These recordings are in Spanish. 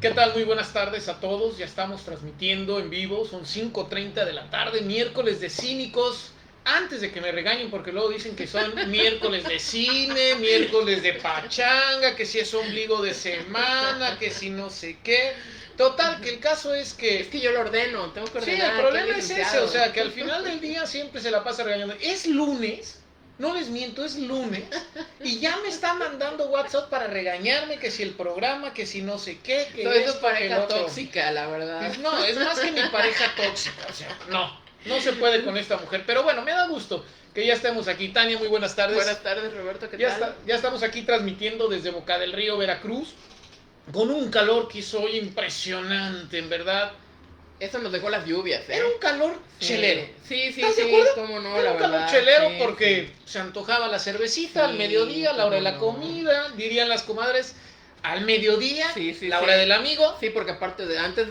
¿Qué tal? Muy buenas tardes a todos. Ya estamos transmitiendo en vivo. Son 5:30 de la tarde, miércoles de cínicos. Antes de que me regañen, porque luego dicen que son miércoles de cine, miércoles de pachanga, que si es ombligo de semana, que si no sé qué. Total, que el caso es que... Es que yo lo ordeno, tengo que Sí, ordenar. el problema es ese, o sea, que al final del día siempre se la pasa regañando. Es lunes, no les miento, es lunes, y ya me está mandando WhatsApp para regañarme que si el programa, que si no sé qué, que Eso es esto, que pareja el otro. tóxica, la verdad. No, es más que mi pareja tóxica, o sea, no se puede con esta mujer. Pero bueno, me da gusto que ya estemos aquí. Tania, muy buenas tardes. Buenas tardes, Roberto, ¿qué Ya, tal? ya estamos aquí transmitiendo desde Boca del Río, Veracruz, con un calor que hizo hoy impresionante, en verdad. Eso nos dejó las lluvias, ¿eh? Era un calor Sí. chelero. Sí, ¿Estás de acuerdo? cómo no, Era la un calor verdad. chelero sí, porque sí. se antojaba la cervecita al Sí, mediodía, a la hora de la cómo no. comida, dirían las comadres, al mediodía, Sí, la hora del amigo. Sí, porque aparte de antes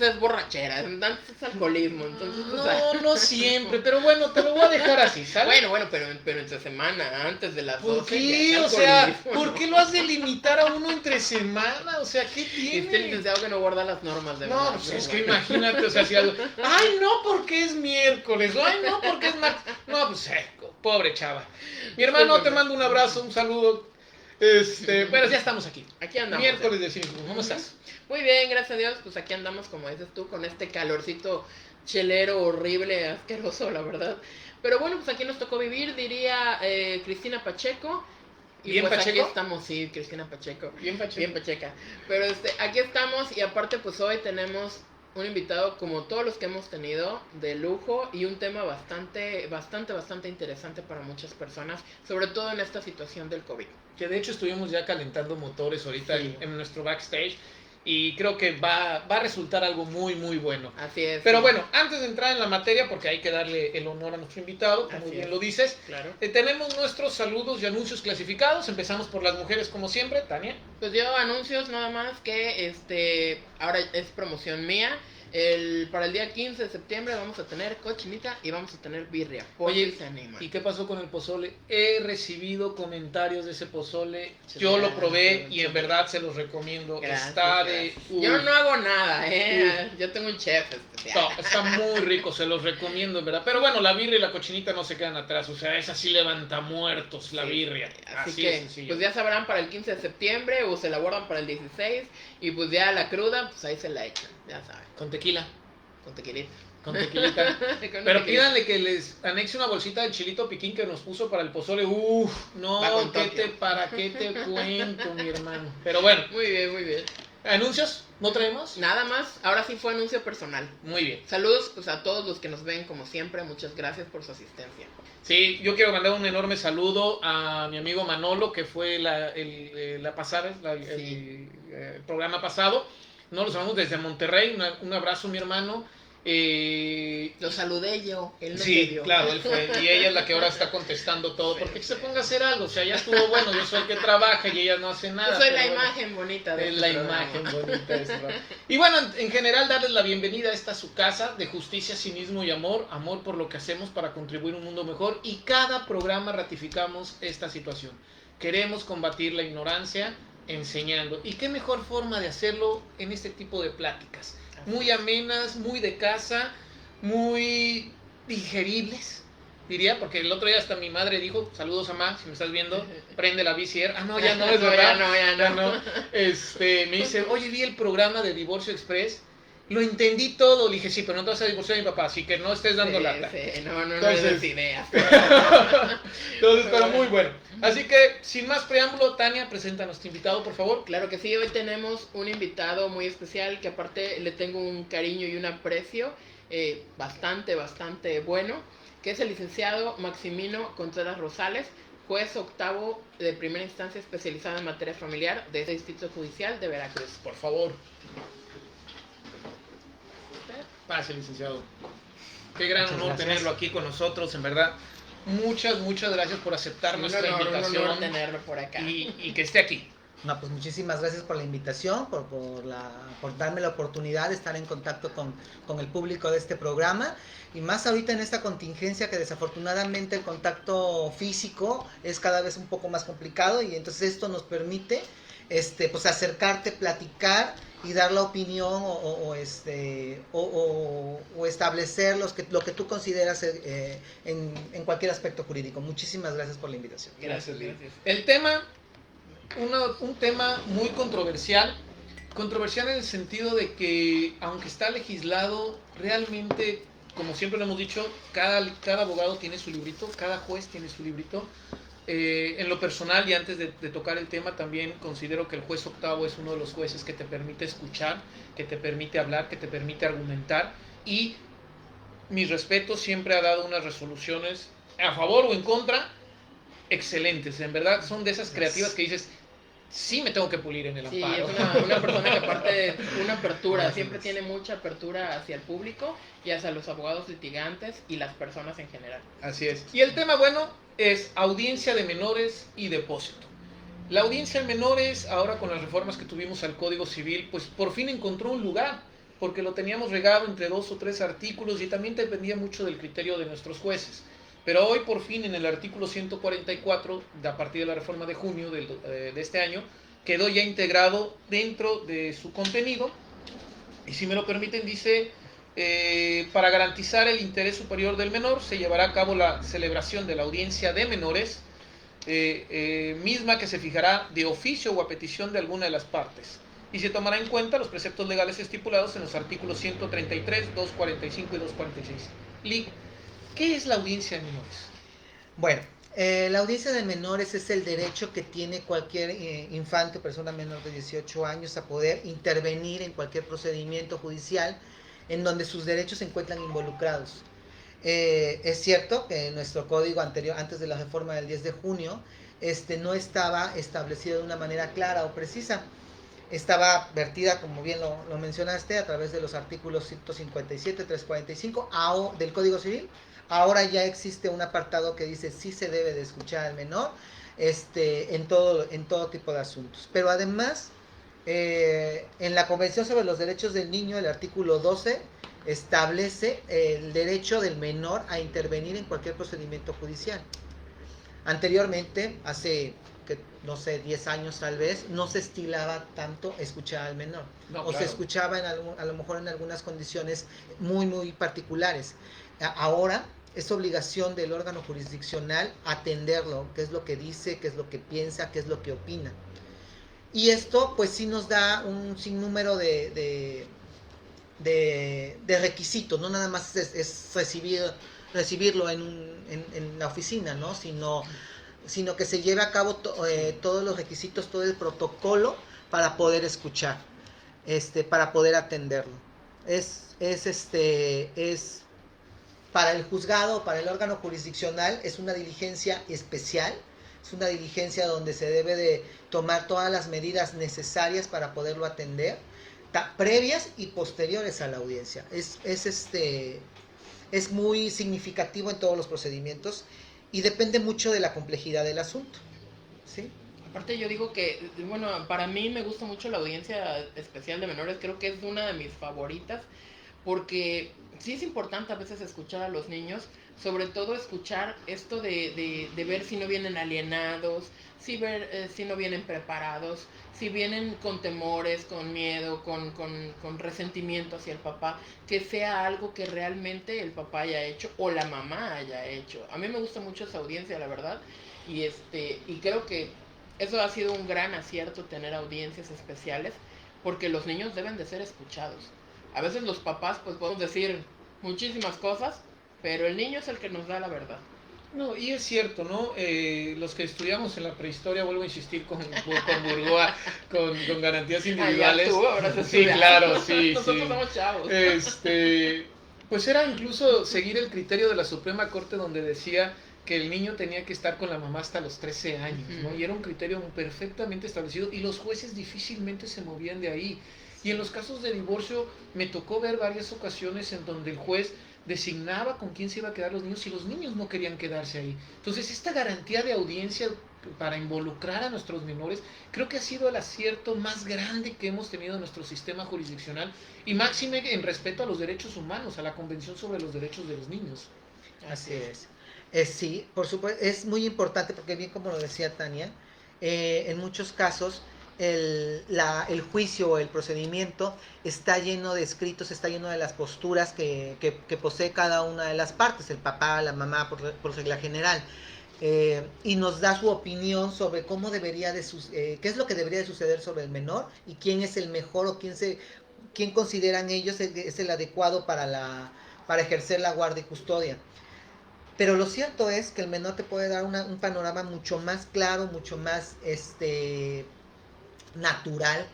es borrachera, antes es alcoholismo, entonces, o sea, No siempre, pero bueno, te lo voy a dejar así, ¿sabes? bueno, pero entre semana, antes de las ¿Por 12 qué? ya O es sea, alcoholismo, ¿por ¿no? qué lo has de limitar a uno entre semana? O sea, ¿qué Y tiene? este licenciado que no guarda las normas, de No, verdad. pues pero es que bueno. imagínate, o sea, si algo, ay, no, porque es miércoles, ay, no, porque es martes. No, pues, pobre chava. Mi hermano, te mando un abrazo, un saludo. Pero ya estamos aquí. Aquí andamos. Miércoles de cine, ¿cómo estás? Muy bien, gracias a Dios, pues aquí andamos, como dices tú, con este calorcito chelero, horrible, asqueroso, la verdad. Pero bueno, pues aquí nos tocó vivir, diría Cristina Pacheco. Y ¿Bien pues Pacheco? aquí estamos, sí, Cristina Pacheco. Bien, Pacheco. Bien Pacheca. Pero aquí estamos y aparte pues hoy tenemos un invitado como todos los que hemos tenido de lujo y un tema bastante interesante para muchas personas, sobre todo en esta situación del COVID. Que de hecho estuvimos ya calentando motores ahorita Sí. en nuestro backstage y creo que va a resultar algo muy, muy bueno. Así es. Pero sí. bueno, antes de entrar en la materia, porque hay que darle el honor a nuestro invitado, como Así bien es. lo dices, Claro. tenemos nuestros saludos y anuncios clasificados. Empezamos por las mujeres como siempre, Tania. Pues yo anuncios nada más que ahora es promoción mía. Para el día 15 de septiembre vamos a tener cochinita y vamos a tener birria. Por Oye, si se animan. ¿y qué pasó con el pozole? He recibido comentarios de ese pozole. Sí, Yo lo ya, probé sí, y en sí. verdad se los recomiendo. Gracias, Está de... gracias. Yo no hago nada, Yo tengo un chef especial. No, está muy rico, se los recomiendo, en verdad. Pero bueno, la birria y la cochinita no se quedan atrás. O sea, esa sí levanta muertos, la Sí, birria. Así de que, sencillo. pues ya sabrán para el 15 de septiembre o se la guardan para el 16 y pues ya la cruda, pues ahí se la echan, ya saben, Con tequila, con tequilita. con tequilita. Con Pero tequilita. pídanle que les anexe una bolsita de chilito piquín que nos puso para el pozole. Uf, Va no, con Tokio. ¿para qué te cuento, mi hermano? Pero bueno, Muy bien, muy bien. ¿anuncios? ¿No traemos? Nada más, ahora sí fue anuncio personal. Muy bien. Saludos pues, a todos los que nos ven como siempre, muchas gracias por su asistencia. Sí, yo quiero mandar un enorme saludo a mi amigo Manolo, que fue el programa pasado. No lo sabemos desde Monterrey. Un abrazo, mi hermano. Lo saludé yo, él no te Sí, vio. claro, él fue. Y ella es la que ahora está contestando todo. Porque se ponga a hacer algo. O sea, ya estuvo bueno. Yo soy el que trabaja y ella no hace nada. Yo soy pero la bueno, imagen bonita de es este la programa. imagen bonita de ese programa. Y bueno, en general, darles la bienvenida a esta su casa de justicia, cinismo y amor. Amor por lo que hacemos para contribuir a un mundo mejor. Y cada programa ratificamos esta situación. Queremos combatir la ignorancia enseñando. ¿Y qué mejor forma de hacerlo en este tipo de pláticas? Muy amenas, muy de casa, muy digeribles, diría, porque el otro día hasta mi madre dijo, saludos mamá, si me estás viendo, prende la VCR. Ah, no, ya no, es verdad. Ya no. Me dice, oye, vi el programa de Divorcio Express, lo entendí todo. Le dije, sí, pero no te vas a divorciar de mi papá, así que no estés dando lata. Sí, no Entonces- le des ideas. Entonces, pero muy bueno. Así que, sin más preámbulo, Tania, presenta a nuestro invitado, por favor. Claro que sí, hoy tenemos un invitado muy especial que aparte le tengo un cariño y un aprecio bastante bueno, que es el licenciado Maximino Contreras Rosales, juez octavo de primera instancia especializado en materia familiar de este Distrito Judicial de Veracruz. Por favor. Pase, licenciado. Qué gran Muchas honor gracias. tenerlo aquí con nosotros, en verdad. Muchas gracias por aceptar nuestra un invitación honor tenerlo por acá. y que esté aquí. No, pues muchísimas gracias por la invitación, por darme la oportunidad de estar en contacto con el público de este programa. Y más ahorita en esta contingencia que desafortunadamente el contacto físico es cada vez un poco más complicado y entonces esto nos permite pues acercarte, platicar y dar la opinión o establecer lo que tú consideras en cualquier aspecto jurídico. Muchísimas gracias por la invitación. Gracias. El tema, un tema muy controversial en el sentido de que aunque está legislado, realmente, como siempre lo hemos dicho, cada abogado tiene su librito, cada juez tiene su librito. En lo personal, y antes de tocar el tema, también considero que el juez octavo es uno de los jueces que te permite escuchar, que te permite hablar, que te permite argumentar, y mis respetos, siempre ha dado unas resoluciones a favor o en contra excelentes. En verdad son de esas creativas que dices, sí me tengo que pulir en el amparo. Sí, es una persona que aparte una apertura, siempre tiene mucha apertura hacia el público y hacia los abogados litigantes y las personas en general. Así es. Y el tema, bueno, es audiencia de menores y depósito. La audiencia de menores, ahora con las reformas que tuvimos al Código Civil, pues por fin encontró un lugar, porque lo teníamos regado entre 2 o 3 artículos y también dependía mucho del criterio de nuestros jueces. Pero hoy por fin en el artículo 144, a partir de la reforma de junio de este año, quedó ya integrado dentro de su contenido. Y si me lo permiten, dice, para garantizar el interés superior del menor, se llevará a cabo la celebración de la audiencia de menores, misma que se fijará de oficio o a petición de alguna de las partes. Y se tomará en cuenta los preceptos legales estipulados en los artículos 133, 245 y 246. ¿Qué es la audiencia de menores? Bueno, la audiencia de menores es el derecho que tiene cualquier infante o persona menor de 18 años a poder intervenir en cualquier procedimiento judicial en donde sus derechos se encuentran involucrados. Es cierto que en nuestro código anterior, antes de la reforma del 10 de junio, no estaba establecido de una manera clara o precisa. Estaba vertida, como bien lo mencionaste, a través de los artículos 157, 345 del Código Civil. Ahora ya existe un apartado que dice sí se debe de escuchar al menor en todo tipo de asuntos. Pero además, en la Convención sobre los Derechos del Niño, el artículo 12 establece el derecho del menor a intervenir en cualquier procedimiento judicial. Anteriormente, hace, no sé, 10 años tal vez, no se estilaba tanto escuchar al menor. No, o claro, se escuchaba a lo mejor en algunas condiciones muy, muy particulares. Ahora es obligación del órgano jurisdiccional atenderlo, qué es lo que dice, qué es lo que piensa, qué es lo que opina. Y esto pues sí nos da un sinnúmero de requisitos, no nada más es recibirlo en la oficina, ¿no? Sino que se lleve a cabo todos los requisitos, todo el protocolo para poder escuchar, para poder atenderlo. Es para el juzgado, para el órgano jurisdiccional, es una diligencia especial, es una diligencia donde se debe de tomar todas las medidas necesarias para poderlo atender, previas y posteriores a la audiencia. Es muy significativo en todos los procedimientos y depende mucho de la complejidad del asunto, ¿sí? Aparte yo digo que, bueno, para mí me gusta mucho la audiencia especial de menores, creo que es una de mis favoritas, porque sí es importante a veces escuchar a los niños, sobre todo escuchar esto de ver si no vienen alienados, si no vienen preparados, si vienen con temores, con miedo, con resentimiento hacia el papá, que sea algo que realmente el papá haya hecho o la mamá haya hecho. A mí me gusta mucho esa audiencia, la verdad, y creo que eso ha sido un gran acierto, tener audiencias especiales, porque los niños deben de ser escuchados. A veces los papás pues podemos decir muchísimas cosas, pero el niño es el que nos da la verdad. No, y es cierto, ¿no? Los que estudiamos en la prehistoria, vuelvo a insistir con Burgoa, con garantías individuales. Tú, ahora sí, claro, sí. Nosotros somos chavos. Pues era incluso seguir el criterio de la Suprema Corte, donde decía que el niño tenía que estar con la mamá hasta los 13 años, ¿no? Y era un criterio perfectamente establecido y los jueces difícilmente se movían de ahí. Y en los casos de divorcio me tocó ver varias ocasiones en donde el juez designaba con quién se iba a quedar los niños y los niños no querían quedarse ahí. Entonces esta garantía de audiencia para involucrar a nuestros menores creo que ha sido el acierto más grande que hemos tenido en nuestro sistema jurisdiccional y máxime en respeto a los derechos humanos, a la Convención sobre los Derechos de los Niños. Así es. Sí, por supuesto, es muy importante porque bien como lo decía Tania, en muchos casos el juicio o el procedimiento está lleno de escritos, está lleno de las posturas que posee cada una de las partes, el papá, la mamá, por regla general. Y nos da su opinión sobre cómo debería qué es lo que debería de suceder sobre el menor y quién es el mejor o quién consideran ellos es el adecuado para ejercer la guardia y custodia. Pero lo cierto es que el menor te puede dar un panorama mucho más claro, mucho más natural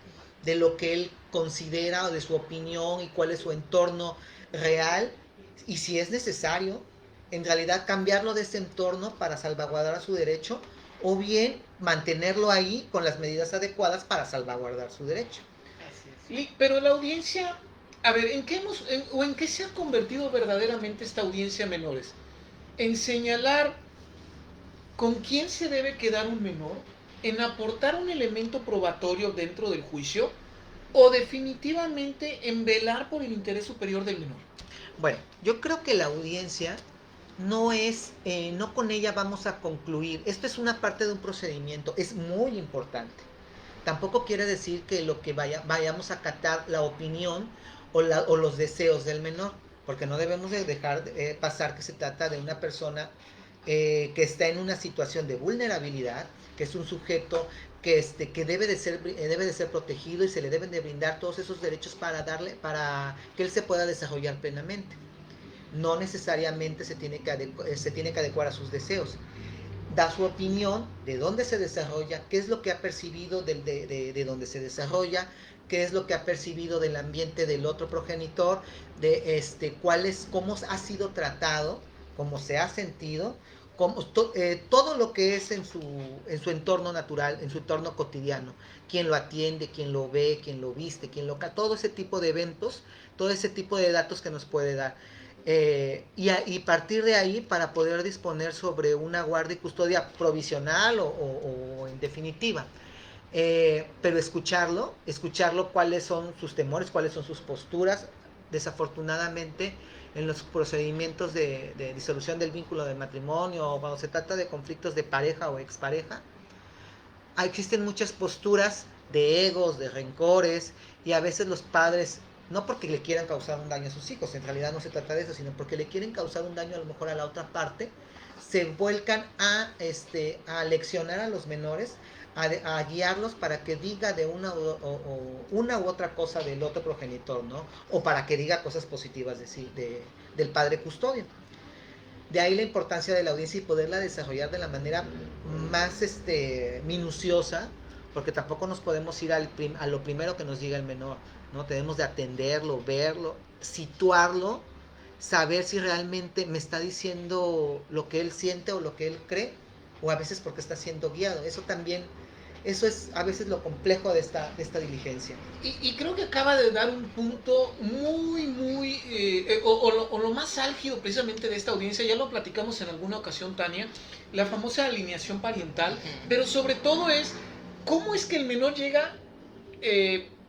de lo que él considera o de su opinión y cuál es su entorno real, y si es necesario en realidad cambiarlo de ese entorno para salvaguardar su derecho, o bien mantenerlo ahí con las medidas adecuadas para salvaguardar su derecho. Pero la audiencia, a ver, ¿en qué se ha convertido verdaderamente esta audiencia menores? En señalar con quién se debe quedar un menor, en aportar un elemento probatorio dentro del juicio, o definitivamente en velar por el interés superior del menor. Bueno, yo creo que la audiencia no con ella vamos a concluir. Esto es una parte de un procedimiento, es muy importante. Tampoco quiere decir que lo que vayamos a acatar la opinión o los deseos del menor, porque no debemos de dejar pasar que se trata de una persona que está en una situación de vulnerabilidad, que es un sujeto que debe de ser protegido y se le deben de brindar todos esos derechos para que él se pueda desarrollar plenamente. No necesariamente se tiene que adecuar a sus deseos. Da su opinión de dónde se desarrolla, qué es lo que ha percibido de dónde se desarrolla, qué es lo que ha percibido del ambiente del otro progenitor, cómo ha sido tratado, cómo se ha sentido, todo lo que es en su entorno natural, en su entorno cotidiano, quién lo atiende, quién lo ve, quién lo viste, todo ese tipo de eventos, todo ese tipo de datos que nos puede dar. Y partir de ahí para poder disponer sobre una guardia y custodia provisional o en definitiva. Pero escucharlo cuáles son sus temores, cuáles son sus posturas. Desafortunadamente, en los procedimientos de disolución del vínculo de matrimonio o cuando se trata de conflictos de pareja o expareja, existen muchas posturas de egos, de rencores, y a veces los padres, no porque le quieran causar un daño a sus hijos, en realidad no se trata de eso, sino porque le quieren causar un daño a lo mejor a la otra parte, se vuelcan a leccionar a los menores, a guiarlos para que diga de una u otra cosa del otro progenitor, ¿no? O para que diga cosas positivas del padre custodio. De ahí la importancia de la audiencia y poderla desarrollar de la manera más minuciosa, porque tampoco nos podemos ir a lo primero que nos diga el menor, ¿no? Tenemos de atenderlo, verlo, situarlo, saber si realmente me está diciendo lo que él siente o lo que él cree, o a veces porque está siendo guiado. Eso es a veces lo complejo de esta diligencia. Y creo que acaba de dar un punto muy, lo más álgido precisamente de esta audiencia. Ya lo platicamos en alguna ocasión, Tania, la famosa alineación parental, pero sobre todo es cómo es que el menor llega,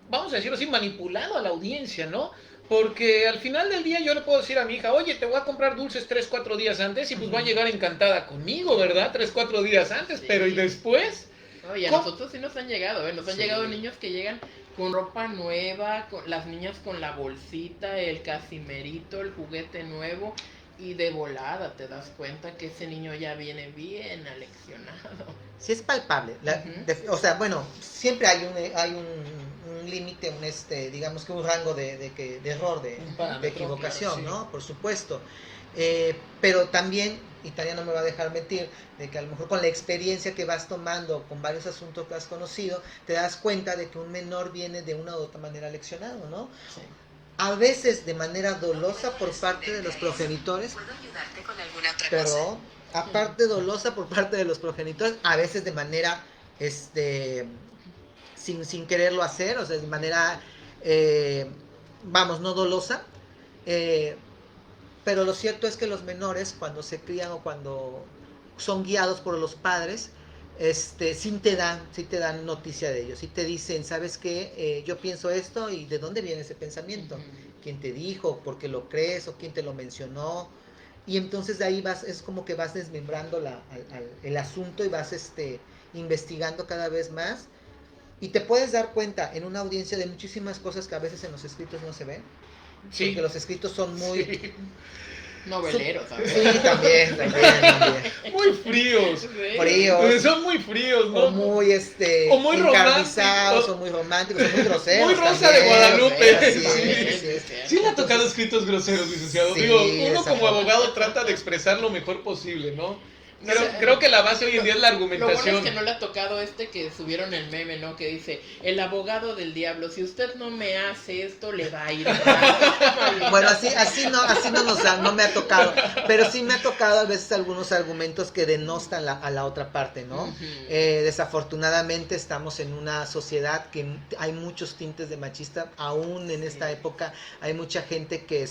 vamos a decirlo así, manipulado a la audiencia, ¿no? Porque al final del día yo le puedo decir a mi hija, oye, te voy a comprar dulces 3-4 días antes, y pues va a llegar encantada conmigo, ¿verdad? 3-4 días antes, sí. Pero ¿y después? Oye, a nosotros sí nos han llegado, nos han llegado niños que llegan con ropa nueva, las niñas con la bolsita, el casimerito, el juguete nuevo, y de volada te das cuenta que ese niño ya viene bien aleccionado. Sí, es palpable. O sea, bueno, siempre hay un límite, digamos que un rango de error, de equivocación, claro, sí, ¿no? Por supuesto. Pero también, y Tania no me va a dejar mentir, de que a lo mejor con la experiencia que vas tomando, con varios asuntos que has conocido, te das cuenta de que un menor viene de una u otra manera leccionado, ¿no? Sí. A veces de manera dolosa por parte de los progenitores. ¿Puedo ayudarte con alguna otra cosa? Pero aparte dolosa por parte de los progenitores, a veces de manera sin quererlo hacer, o sea, de manera no dolosa. Pero lo cierto es que los menores, cuando se crían o cuando son guiados por los padres, sí te dan noticia de ellos, sí te dicen, ¿sabes qué? Yo pienso esto, y ¿de dónde viene ese pensamiento? ¿Quién te dijo? ¿Por qué lo crees? ¿O quién te lo mencionó? Y entonces de ahí es como que vas desmembrando el asunto y vas investigando cada vez más, Y te puedes dar cuenta en una audiencia de muchísimas cosas que a veces en los escritos no se ven. Sí. Porque los escritos son muy... Sí. Noveleros, ¿sabes? Sí, también. Muy fríos. Fríos. Son muy fríos, ¿no? O muy, O muy encarnizados, románticos. o muy románticos, o muy groseros. Muy Rosa también. de Guadalupe. Groseros, sí. Sí le ha tocado escritos groseros, licenciado. Sí, Digo, uno como exacto. abogado trata de expresar lo mejor posible, ¿no? No sé. Creo que la base hoy en día es la Lo bueno argumentación. es que no le ha tocado que subieron el meme, ¿no? Que dice, el abogado del diablo, si usted no me hace esto, le va a ir mal. Bueno, así no me ha tocado, pero sí me ha tocado a veces algunos argumentos que denostan a la otra parte, ¿no? Ujú. Desafortunadamente estamos en una sociedad que hay muchos tintes de machista, aún en esta época hay mucha gente que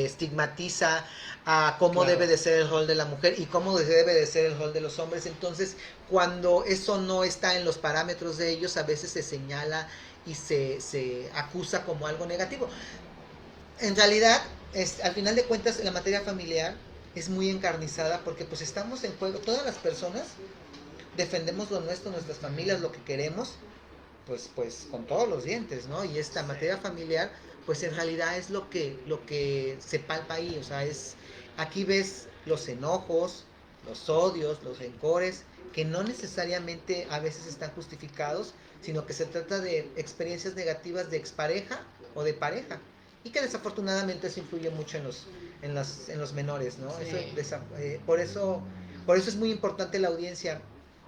estigmatiza a cómo Claro. debe de ser el rol de la mujer y cómo debe de ser el rol de los hombres. Entonces, cuando eso no está en los parámetros de ellos, a veces se señala y se acusa como algo negativo. En realidad, al final de cuentas, la materia familiar es muy encarnizada porque pues estamos en juego, todas las personas defendemos lo nuestro, nuestras familias, lo que queremos, pues con todos los dientes, ¿no? Y esta materia familiar, pues en realidad es lo que se palpa ahí, o sea, aquí ves los enojos, los odios, los rencores, que no necesariamente a veces están justificados, sino que se trata de experiencias negativas de expareja o de pareja, y que desafortunadamente eso influye mucho en los menores, ¿no? Sí. Por eso es muy importante la audiencia,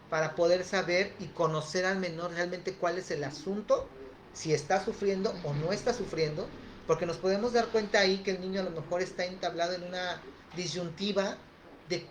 para poder saber y conocer al menor realmente cuál es el asunto, si está sufriendo o no está sufriendo, porque nos podemos dar cuenta ahí que el niño a lo mejor está entablado en una disyuntiva de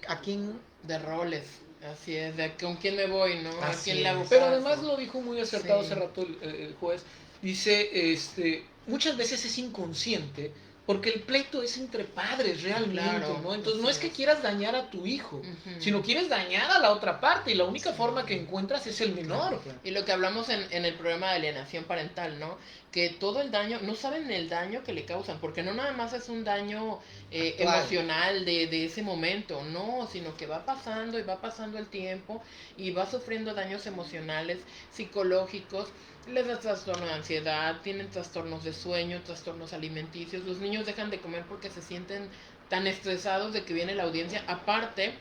a quién... De roles, así es, de con quién me voy, ¿no? ¿A Así quién le hago es. Pero caso? además lo dijo muy acertado Sí. hace rato el juez. Dice, muchas veces es inconsciente porque el pleito es entre padres realmente, Claro, ¿no? Entonces no así es que es. quieras dañar a tu hijo, Ujú. sino quieres dañar a la otra parte y la única forma que encuentras es el menor. Claro. Y lo que hablamos en el programa de alienación parental, ¿no? Que todo el daño, no saben el daño que le causan, porque no nada más es un daño Actual. emocional de ese momento, no, sino que va pasando y va pasando el tiempo y va sufriendo daños emocionales, psicológicos, les da trastorno de ansiedad, tienen trastornos de sueño, trastornos alimenticios, los niños dejan de comer porque se sienten tan estresados de que viene la audiencia. Aparte,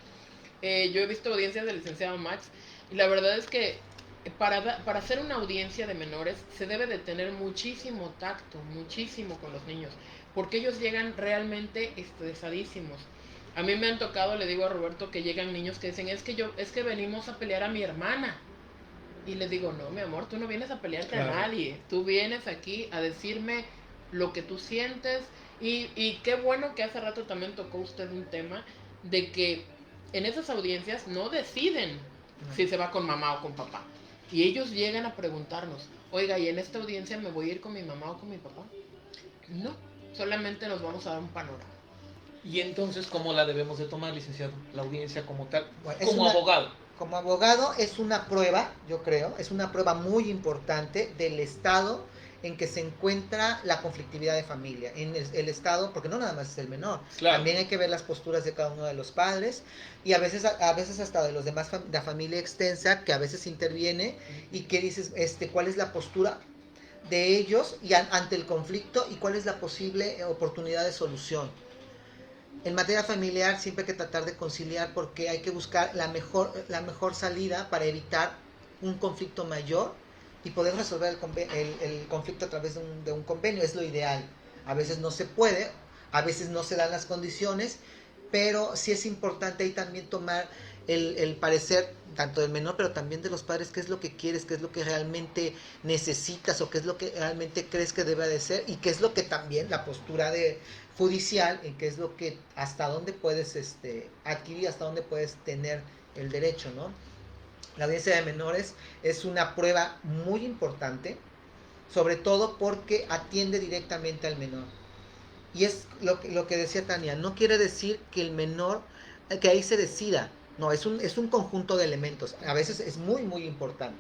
yo he visto audiencias del licenciado Max y la verdad es que para hacer una audiencia de menores se debe de tener muchísimo tacto, muchísimo con los niños, porque ellos llegan realmente estresadísimos. A mí me han tocado, le digo a Roberto, que llegan niños que dicen, es que venimos a pelear a mi hermana. Y les digo, no, mi amor, tú no vienes a pelearte a nadie, tú vienes aquí a decirme lo que tú sientes. Y qué bueno que hace rato también tocó usted un tema de que en esas audiencias no deciden si se va con mamá o con papá. Y ellos llegan a preguntarnos, oiga, ¿y en esta audiencia me voy a ir con mi mamá o con mi papá? No, solamente nos vamos a dar un panorama. Y entonces, ¿cómo la debemos de tomar, licenciado? La audiencia como tal, Bueno, es como una- abogado. Como abogado es una prueba, yo creo, es una prueba muy importante del estado en que se encuentra la conflictividad de familia, en el estado, porque no nada más es el menor, Claro. también hay que ver las posturas de cada uno de los padres y a veces hasta de los demás, la familia extensa, que a veces interviene y que dices, ¿cuál es la postura de ellos y ante el conflicto y cuál es la posible oportunidad de solución? En materia familiar siempre hay que tratar de conciliar porque hay que buscar la mejor salida para evitar un conflicto mayor y poder resolver el conflicto a través de un convenio. Es lo ideal. A veces no se puede, a veces no se dan las condiciones, pero sí es importante ahí también tomar el parecer tanto del menor, pero también de los padres, qué es lo que quieres, qué es lo que realmente necesitas o qué es lo que realmente crees que debe de ser y qué es lo que también la postura de judicial, en qué es lo que hasta dónde puedes adquirir, hasta dónde puedes tener el derecho, ¿no? La audiencia de menores es una prueba muy importante, sobre todo porque atiende directamente al menor. Y es lo que decía Tania, no quiere decir que el menor, que ahí se decida, no, es un conjunto de elementos, a veces es muy muy importante,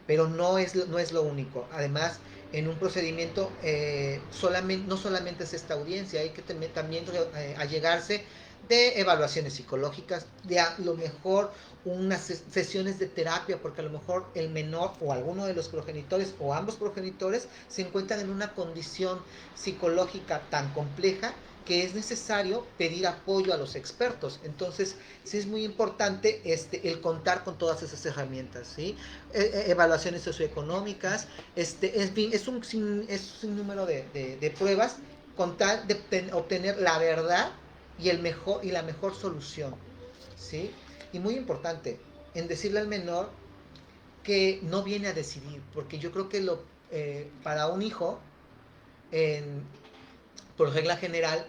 pero no es lo único. Además, en un procedimiento no solamente es esta audiencia, hay que también allegarse de evaluaciones psicológicas, de a lo mejor unas sesiones de terapia, porque a lo mejor el menor o alguno de los progenitores o ambos progenitores se encuentran en una condición psicológica tan compleja que es necesario pedir apoyo a los expertos. Entonces, sí es muy importante el contar con todas esas herramientas, ¿sí? Evaluaciones socioeconómicas, es un sinnúmero de pruebas con tal de obtener la verdad y la mejor solución, ¿sí? Y muy importante, en decirle al menor que no viene a decidir, porque yo creo que para un hijo, en, por regla general,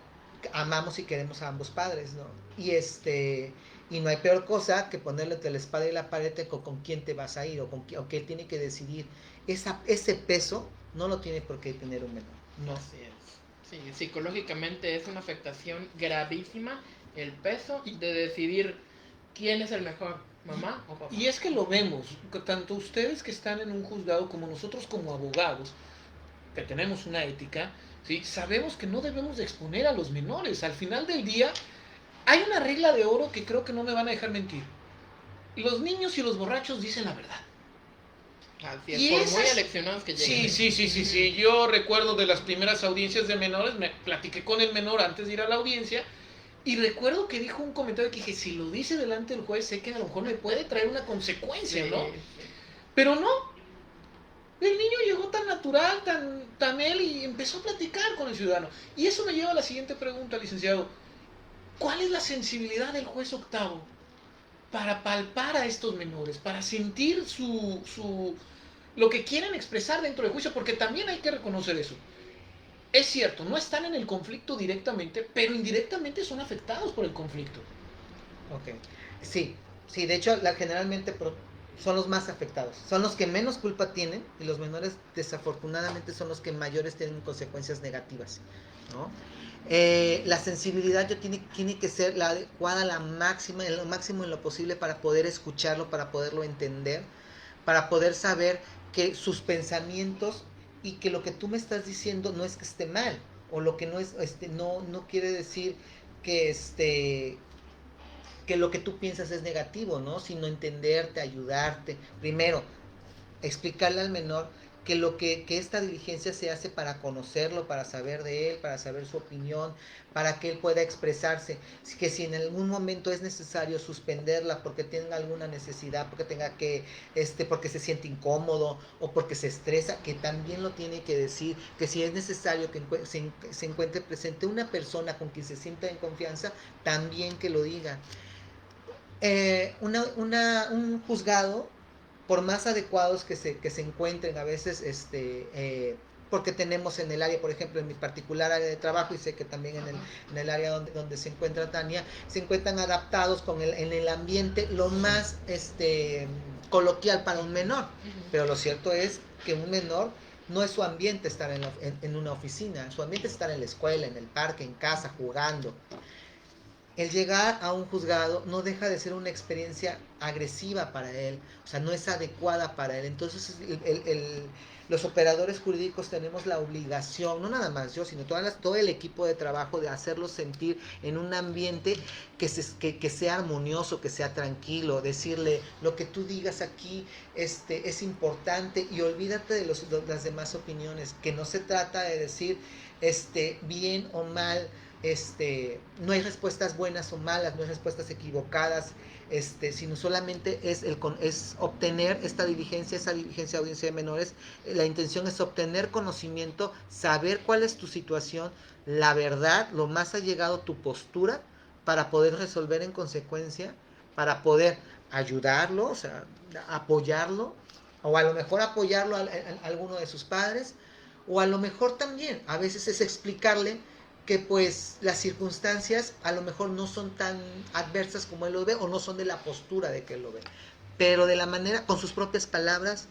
amamos y queremos a ambos padres, ¿no? Y no hay peor cosa que ponerle entre la espada y la pared con quién te vas a ir o qué tiene que decidir. Ese peso no lo tiene por qué tener un menor. No. Así es. Sí, psicológicamente es una afectación gravísima el peso de decidir quién es el mejor, mamá o papá. Y es que lo vemos, tanto ustedes que están en un juzgado como nosotros como abogados, que tenemos una ética, ¿sí? Sabemos que no debemos de exponer a los menores. Al final del día, hay una regla de oro que creo que no me van a dejar mentir. Los niños y los borrachos dicen la verdad. Así es, por muy aleccionados que lleguen. Sí. Yo recuerdo de las primeras audiencias de menores, me platiqué con el menor antes de ir a la audiencia, y recuerdo que dijo un comentario que dije, si lo dice delante del juez, sé que a lo mejor me puede traer una consecuencia, ¿no? Pero no, el niño llegó tan natural, tan él, y empezó a platicar con el ciudadano. Y eso me lleva a la siguiente pregunta, licenciado. ¿Cuál es la sensibilidad del juez octavo para palpar a estos menores, para sentir lo que quieren expresar dentro del juicio? Porque también hay que reconocer eso. Es cierto, no están en el conflicto directamente, pero indirectamente son afectados por el conflicto. Ok. Sí, de hecho, generalmente son los más afectados. Son los que menos culpa tienen y los menores, desafortunadamente, son los que mayores tienen consecuencias negativas, ¿no? La sensibilidad tiene que ser la adecuada, la máxima, lo máximo en lo posible para poder escucharlo, para poderlo entender, para poder saber que sus pensamientos y que lo que tú me estás diciendo no es que esté mal, o lo que no es, no quiere decir que que lo que tú piensas es negativo, ¿no? Sino entenderte, ayudarte. Primero, explicarle al menor que esta diligencia se hace para conocerlo, para saber de él, para saber su opinión, para que él pueda expresarse, que si en algún momento es necesario suspenderla porque tenga alguna necesidad, porque se siente incómodo o porque se estresa, que también lo tiene que decir, que si es necesario que se encuentre presente una persona con quien se sienta en confianza, también que lo diga. Un juzgado, por más adecuados que se encuentren a veces, porque tenemos en el área, por ejemplo, en mi particular área de trabajo, y sé que también en el área donde se encuentra Tania, se encuentran adaptados en el ambiente lo más coloquial para un menor. Pero lo cierto es que un menor no es su ambiente estar en una oficina, su ambiente es estar en la escuela, en el parque, en casa, jugando. El llegar a un juzgado no deja de ser una experiencia agresiva para él, o sea, no es adecuada para él. Entonces, los operadores jurídicos tenemos la obligación, no nada más yo, sino todo el equipo de trabajo, de hacerlos sentir en un ambiente que sea armonioso, que sea tranquilo, decirle lo que tú digas aquí es importante y olvídate de las demás opiniones, que no se trata de decir bien o mal. No hay respuestas buenas o malas, no hay respuestas equivocadas, sino solamente es obtener esa diligencia de audiencia de menores. La intención es obtener conocimiento, saber cuál es tu situación, la verdad, lo más allegado tu postura, para poder resolver en consecuencia, para poder ayudarlo, o sea, apoyarlo, o a lo mejor apoyarlo a alguno de sus padres, o a lo mejor también, a veces es explicarle que pues las circunstancias a lo mejor no son tan adversas como él lo ve, o no son de la postura de que él lo ve, pero de la manera, con sus propias palabras,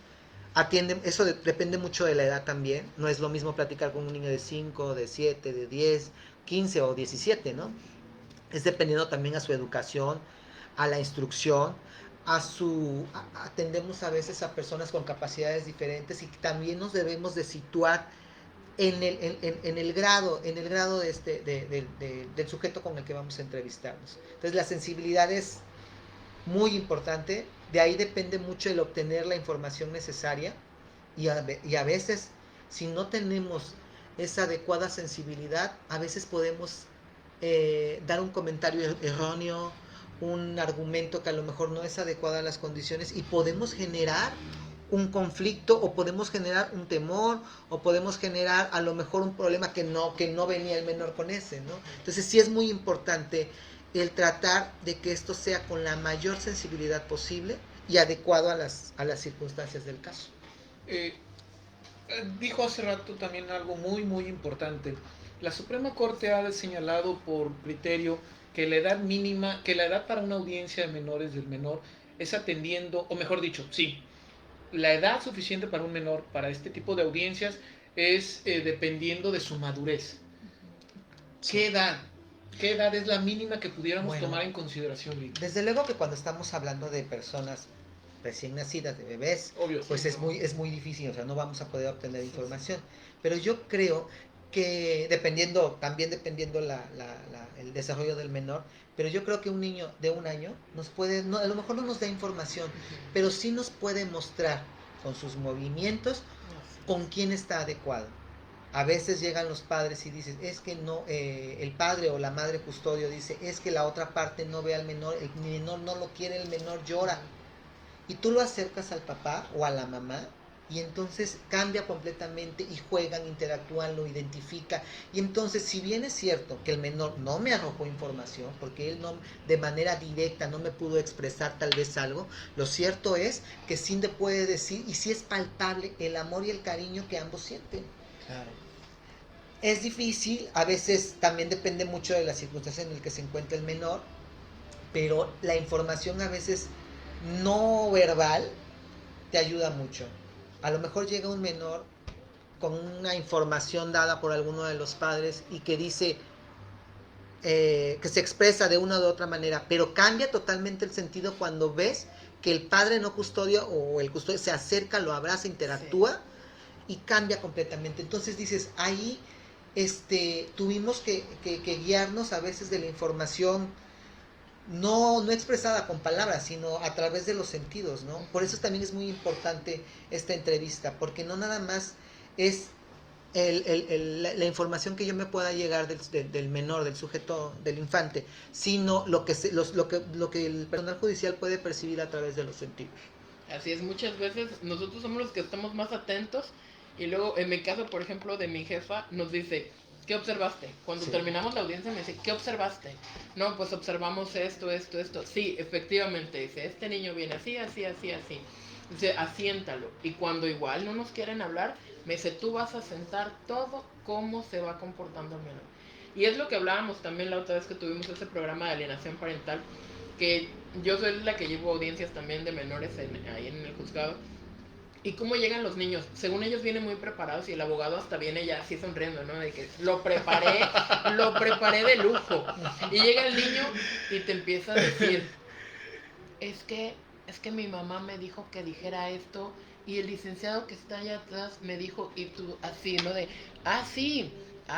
atienden. Eso depende mucho de la edad también. No es lo mismo platicar con un niño de 5, de 7, de 10, 15 o 17, ¿no? Es dependiendo también a su educación, a la instrucción, atendemos a veces a personas con capacidades diferentes, y también nos debemos de situar en el grado del sujeto con el que vamos a entrevistarnos. Entonces la sensibilidad es muy importante, de ahí depende mucho el obtener la información necesaria y a veces si no tenemos esa adecuada sensibilidad, a veces podemos dar un comentario erróneo, un argumento que a lo mejor no es adecuado a las condiciones y podemos generar un conflicto o podemos generar un temor o podemos generar a lo mejor un problema que no venía el menor con ese, ¿no? Entonces sí es muy importante el tratar de que esto sea con la mayor sensibilidad posible y adecuado a las circunstancias del caso. Dijo hace rato también algo muy muy importante. La Suprema Corte ha señalado por criterio que la edad mínima, que la edad para una audiencia de menores del menor es atendiendo, o mejor dicho, sí, la edad suficiente para un menor para este tipo de audiencias es dependiendo de su madurez. ¿Qué edad? ¿Qué edad es la mínima que pudiéramos tomar en consideración, Lili? Desde luego que cuando estamos hablando de personas recién nacidas, de bebés, obvio, pues sí, es muy difícil, o sea, no vamos a poder obtener información. Pero yo creo que dependiendo el desarrollo del menor, pero yo creo que un niño de 1 año nos puede, a lo mejor no nos da información, pero sí nos puede mostrar con sus movimientos con quién está adecuado. A veces llegan los padres y dicen, es que no, el padre o la madre custodio dice, es que la otra parte no ve al menor, el menor no lo quiere, el menor llora. Y tú lo acercas al papá o a la mamá y entonces cambia completamente y juegan, interactúan, lo identifica. Y entonces, si bien es cierto que el menor no me arrojó información, porque él no, de manera directa no me pudo expresar tal vez algo, lo cierto es que sí te puede decir, y sí es palpable el amor y el cariño que ambos sienten. Claro. Es difícil, a veces también depende mucho de la circunstancia en la que se encuentra el menor, pero la información a veces no verbal te ayuda mucho. A lo mejor llega un menor con una información dada por alguno de los padres y que dice que se expresa de una u otra manera, pero cambia totalmente el sentido cuando ves que el padre no custodio o el custodio se acerca, lo abraza, interactúa, sí, y cambia completamente. Entonces dices, ahí tuvimos que guiarnos a veces de la información no expresada con palabras, sino a través de los sentidos, ¿no? Por eso también es muy importante esta entrevista, porque no nada más es la información que yo me pueda llegar del menor, del sujeto, del infante, sino lo que el personal judicial puede percibir a través de los sentidos. Así es, muchas veces nosotros somos los que estamos más atentos y luego en mi caso, por ejemplo, de mi jefa, nos dice, ¿qué observaste? Cuando terminamos la audiencia me dice, ¿qué observaste? No, pues observamos esto. Sí, efectivamente, dice, este niño viene así. Dice, asiéntalo. Y cuando igual no nos quieren hablar, me dice, tú vas a sentar todo cómo se va comportando el menor. Y es lo que hablábamos también la otra vez que tuvimos ese programa de alienación parental, que yo soy la que llevo audiencias también de menores ahí en el juzgado. Y cómo llegan los niños, según ellos vienen muy preparados y el abogado hasta viene ya así sonriendo, ¿no? De que lo preparé de lujo. Y llega el niño y te empieza a decir, es que mi mamá me dijo que dijera esto y el licenciado que está allá atrás me dijo, y tú así, ¿no? De, sí,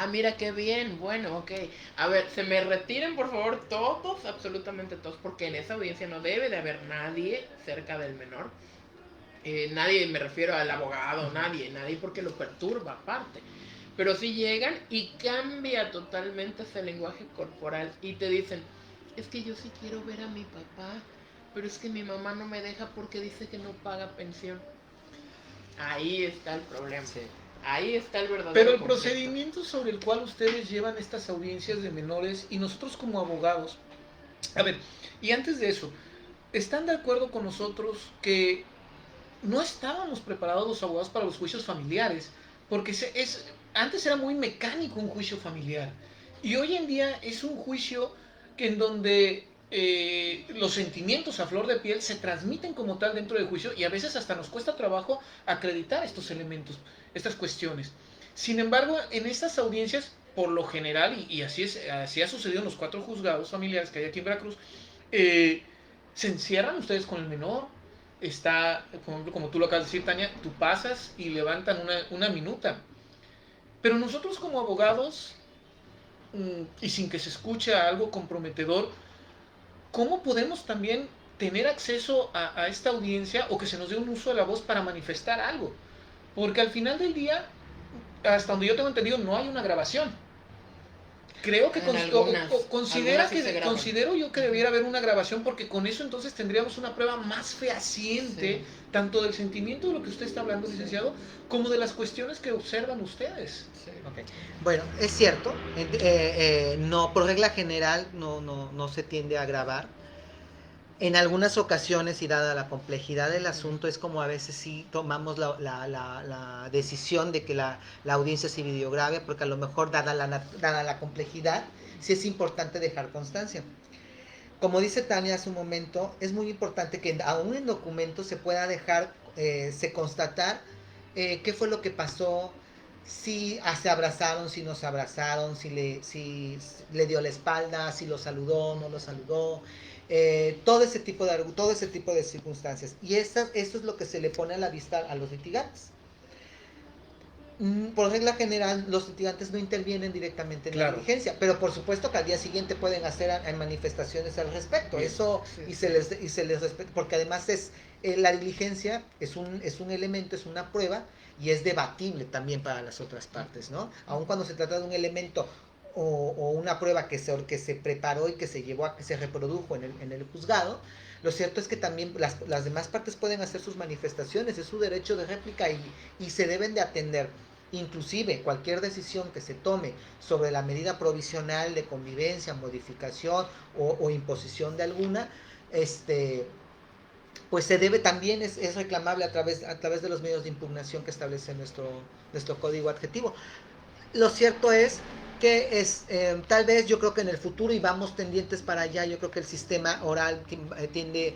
mira qué bien, bueno, ok. A ver, se me retiren por favor todos, absolutamente todos, porque en esa audiencia no debe de haber nadie cerca del menor. Nadie, me refiero al abogado, nadie porque lo perturba aparte. Pero si llegan y cambia totalmente ese lenguaje corporal y te dicen, es que yo sí quiero ver a mi papá, pero es que mi mamá no me deja porque dice que no paga pensión. Ahí está el problema. Sí. Ahí está el verdadero Pero el conflicto. procedimiento sobre el cual ustedes llevan estas audiencias de menores y nosotros como abogados, a ver, y antes de eso, ¿están de acuerdo con nosotros que no estábamos preparados los abogados para los juicios familiares? Porque antes era muy mecánico un juicio familiar y hoy en día es un juicio en donde los sentimientos a flor de piel se transmiten como tal dentro del juicio y a veces hasta nos cuesta trabajo acreditar estos elementos, estas cuestiones. Sin embargo, en estas audiencias, por lo general, y así ha sucedido en los 4 juzgados familiares que hay aquí en Veracruz, se encierran ustedes con el menor. Está, por ejemplo, como tú lo acabas de decir, Tania, tú pasas y levantan una minuta. Pero nosotros como abogados, y sin que se escuche algo comprometedor, ¿cómo podemos también tener acceso a esta audiencia o que se nos dé un uso de la voz para manifestar algo? Porque al final del día, hasta donde yo tengo entendido, no hay una grabación. Creo que considero yo que debiera haber una grabación, porque con eso entonces tendríamos una prueba más fehaciente, sí, tanto del sentimiento de lo que usted está hablando, licenciado, como de las cuestiones que observan ustedes. Sí. Okay. Bueno, es cierto, no, por regla general no se tiende a grabar. En algunas ocasiones, y dada la complejidad del asunto, es como a veces sí tomamos la decisión de que la audiencia se videograbe, porque a lo mejor, dada la complejidad, sí es importante dejar constancia. Como dice Tania hace un momento, es muy importante que aún en documentos se pueda dejar, se constatar qué fue lo que pasó, si se abrazaron, si no se abrazaron, si le dio la espalda, si lo saludó, no lo saludó. Todo ese tipo de circunstancias, y eso es lo que se le pone a la vista a los litigantes. Por regla general, los litigantes no intervienen directamente en la diligencia, pero por supuesto que al día siguiente pueden hacer manifestaciones al respecto. Bien, eso sí. y se les respeta, porque además la diligencia es un elemento, es una prueba, y es debatible también para las otras partes, ¿no? Aun cuando se trata de un elemento o una prueba que se preparó y que se llevó a que se reprodujo en el juzgado, lo cierto es que también las demás partes pueden hacer sus manifestaciones, es su derecho de réplica, y se deben de atender. Inclusive cualquier decisión que se tome sobre la medida provisional de convivencia, modificación o imposición de alguna, pues se debe también, es reclamable a través de los medios de impugnación que establece nuestro código adjetivo. Lo cierto es que tal vez, yo creo que en el futuro, y vamos tendientes para allá, yo creo que el sistema oral tiende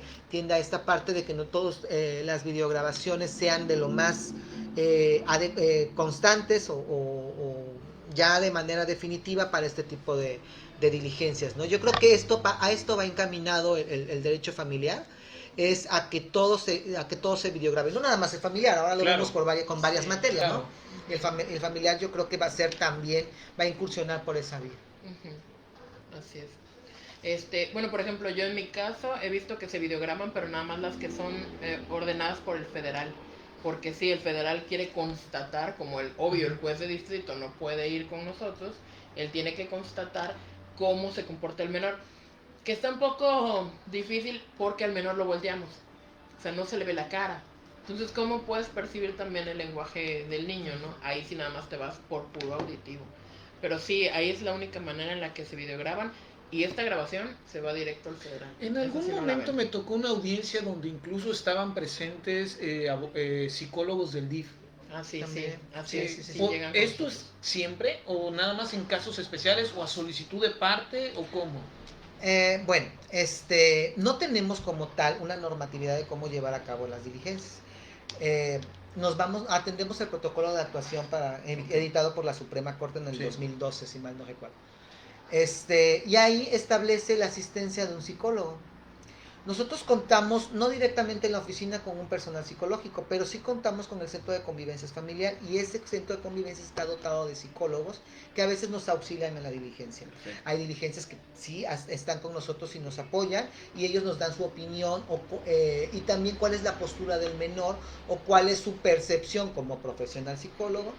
a esta parte de que no todas las videograbaciones sean de lo más constantes o ya de manera definitiva para este tipo de diligencias, ¿no? Yo creo que a esto va encaminado el derecho familiar, es a que todo se videograbe, no nada más el familiar, ahora lo vemos con varias materias, claro, ¿no? El familiar yo creo que va a incursionar por esa vía. Uh-huh. Así es. Bueno, por ejemplo, yo en mi caso he visto que se videograman, pero nada más las que son ordenadas por el federal. Porque sí, el federal quiere constatar, como el juez de distrito no puede ir con nosotros, él tiene que constatar cómo se comporta el menor. Que está un poco difícil porque al menor lo volteamos. O sea, no se le ve la cara. Entonces, ¿cómo puedes percibir también el lenguaje del niño, no? Ahí sí nada más te vas por puro auditivo. Pero sí, ahí es la única manera en la que se videograban, y esta grabación se va directo al federal. En algún momento me tocó una audiencia donde incluso estaban presentes psicólogos del DIF. Ah, sí, también. Sí. Así es. Sí, ¿Esto es siempre o nada más en casos especiales o a solicitud de parte o cómo? Bueno, no tenemos como tal una normatividad de cómo llevar a cabo las diligencias. Atendemos el protocolo de actuación editado por la Suprema Corte en el 2012, si mal no recuerdo. Y ahí establece la asistencia de un psicólogo. Nosotros contamos, no directamente en la oficina con un personal psicológico, pero sí contamos con el Centro de Convivencias Familiar, y ese Centro de Convivencias está dotado de psicólogos que a veces nos auxilian en la diligencia. Perfecto. Hay diligencias que sí están con nosotros y nos apoyan, y ellos nos dan su opinión y también cuál es la postura del menor o cuál es su percepción como profesional psicólogo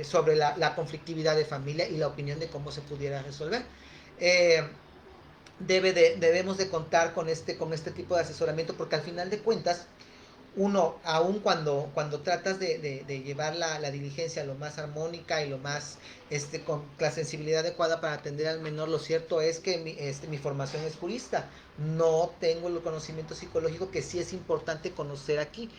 sobre la conflictividad de familia y la opinión de cómo se pudiera resolver. Debemos de contar con este tipo de asesoramiento, porque al final de cuentas, uno, aun cuando tratas de llevar la diligencia lo más armónica y lo más con la sensibilidad adecuada para atender al menor, lo cierto es que mi formación es jurista, no tengo el conocimiento psicológico que sí es importante conocer aquí.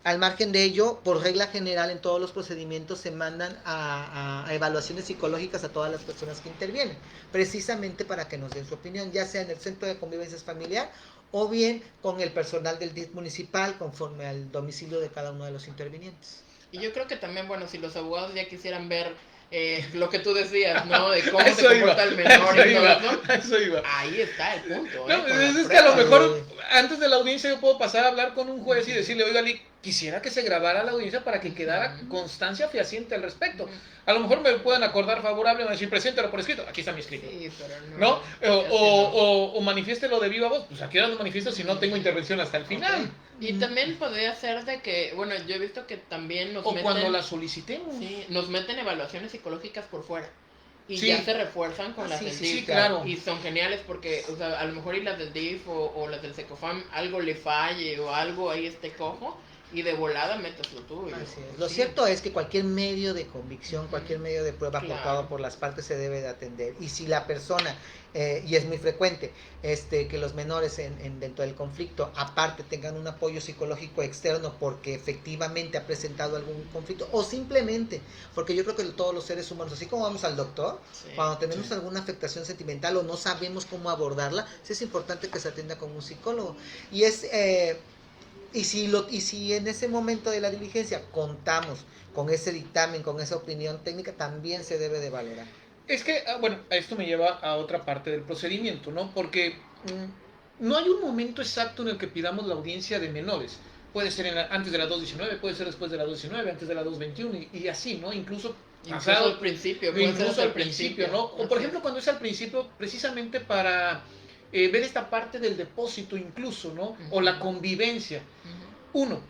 Al margen de ello, por regla general, en todos los procedimientos se mandan a evaluaciones psicológicas a todas las personas que intervienen, precisamente para que nos den su opinión, ya sea en el Centro de Convivencias Familiar o bien con el personal del DIF municipal, conforme al domicilio de cada uno de los intervinientes. Y yo creo que también, bueno, si los abogados ya quisieran ver lo que tú decías, ¿no? De cómo se comporta el menor y todo eso. Ahí está el punto. No, es que a lo mejor antes de la audiencia yo puedo pasar a hablar con un juez y decirle, oiga, quisiera que se grabara la audiencia para que quedara constancia fehaciente al respecto. A lo mejor me pueden acordar favorable, decir, preséntalo por escrito, aquí está mi escrito. Sí, pero ¿No? O manifiéstelo de viva voz, pues aquí ahora lo manifiesto si no tengo intervención hasta el final. Okay. Y también podría ser de que, bueno, yo he visto que también nos meten... cuando la solicitemos. Sí, nos meten evaluaciones psicológicas por fuera. Y sí. ya se refuerzan con las del DIF. Sí, claro. Y son geniales porque, o sea, a lo mejor y las del DIF o las del Secofam algo le falle o algo ahí esté cojo. Y de volada métaslo tú. Así es. Lo cierto es que cualquier medio de convicción, cualquier medio de prueba aportado por las partes se debe de atender. Y si la persona, y es muy frecuente, que los menores dentro del conflicto, aparte tengan un apoyo psicológico externo porque efectivamente ha presentado algún conflicto, o simplemente, porque yo creo que todos los seres humanos, así como vamos al doctor, cuando tenemos alguna afectación sentimental o no sabemos cómo abordarla, sí es importante que se atienda con un psicólogo. Y es... Y si en ese momento de la diligencia contamos con ese dictamen, con esa opinión técnica, también se debe de valorar. Es que, bueno, esto me lleva a otra parte del procedimiento, ¿no? Porque no hay un momento exacto en el que pidamos la audiencia de menores. Puede ser antes de la 219, puede ser después de la 219, antes de la 221 y así, ¿no? Incluso al principio. Incluso al principio, ¿no? O por ejemplo cuando es al principio, precisamente para... ver esta parte del depósito incluso, ¿no? O la convivencia. Uno,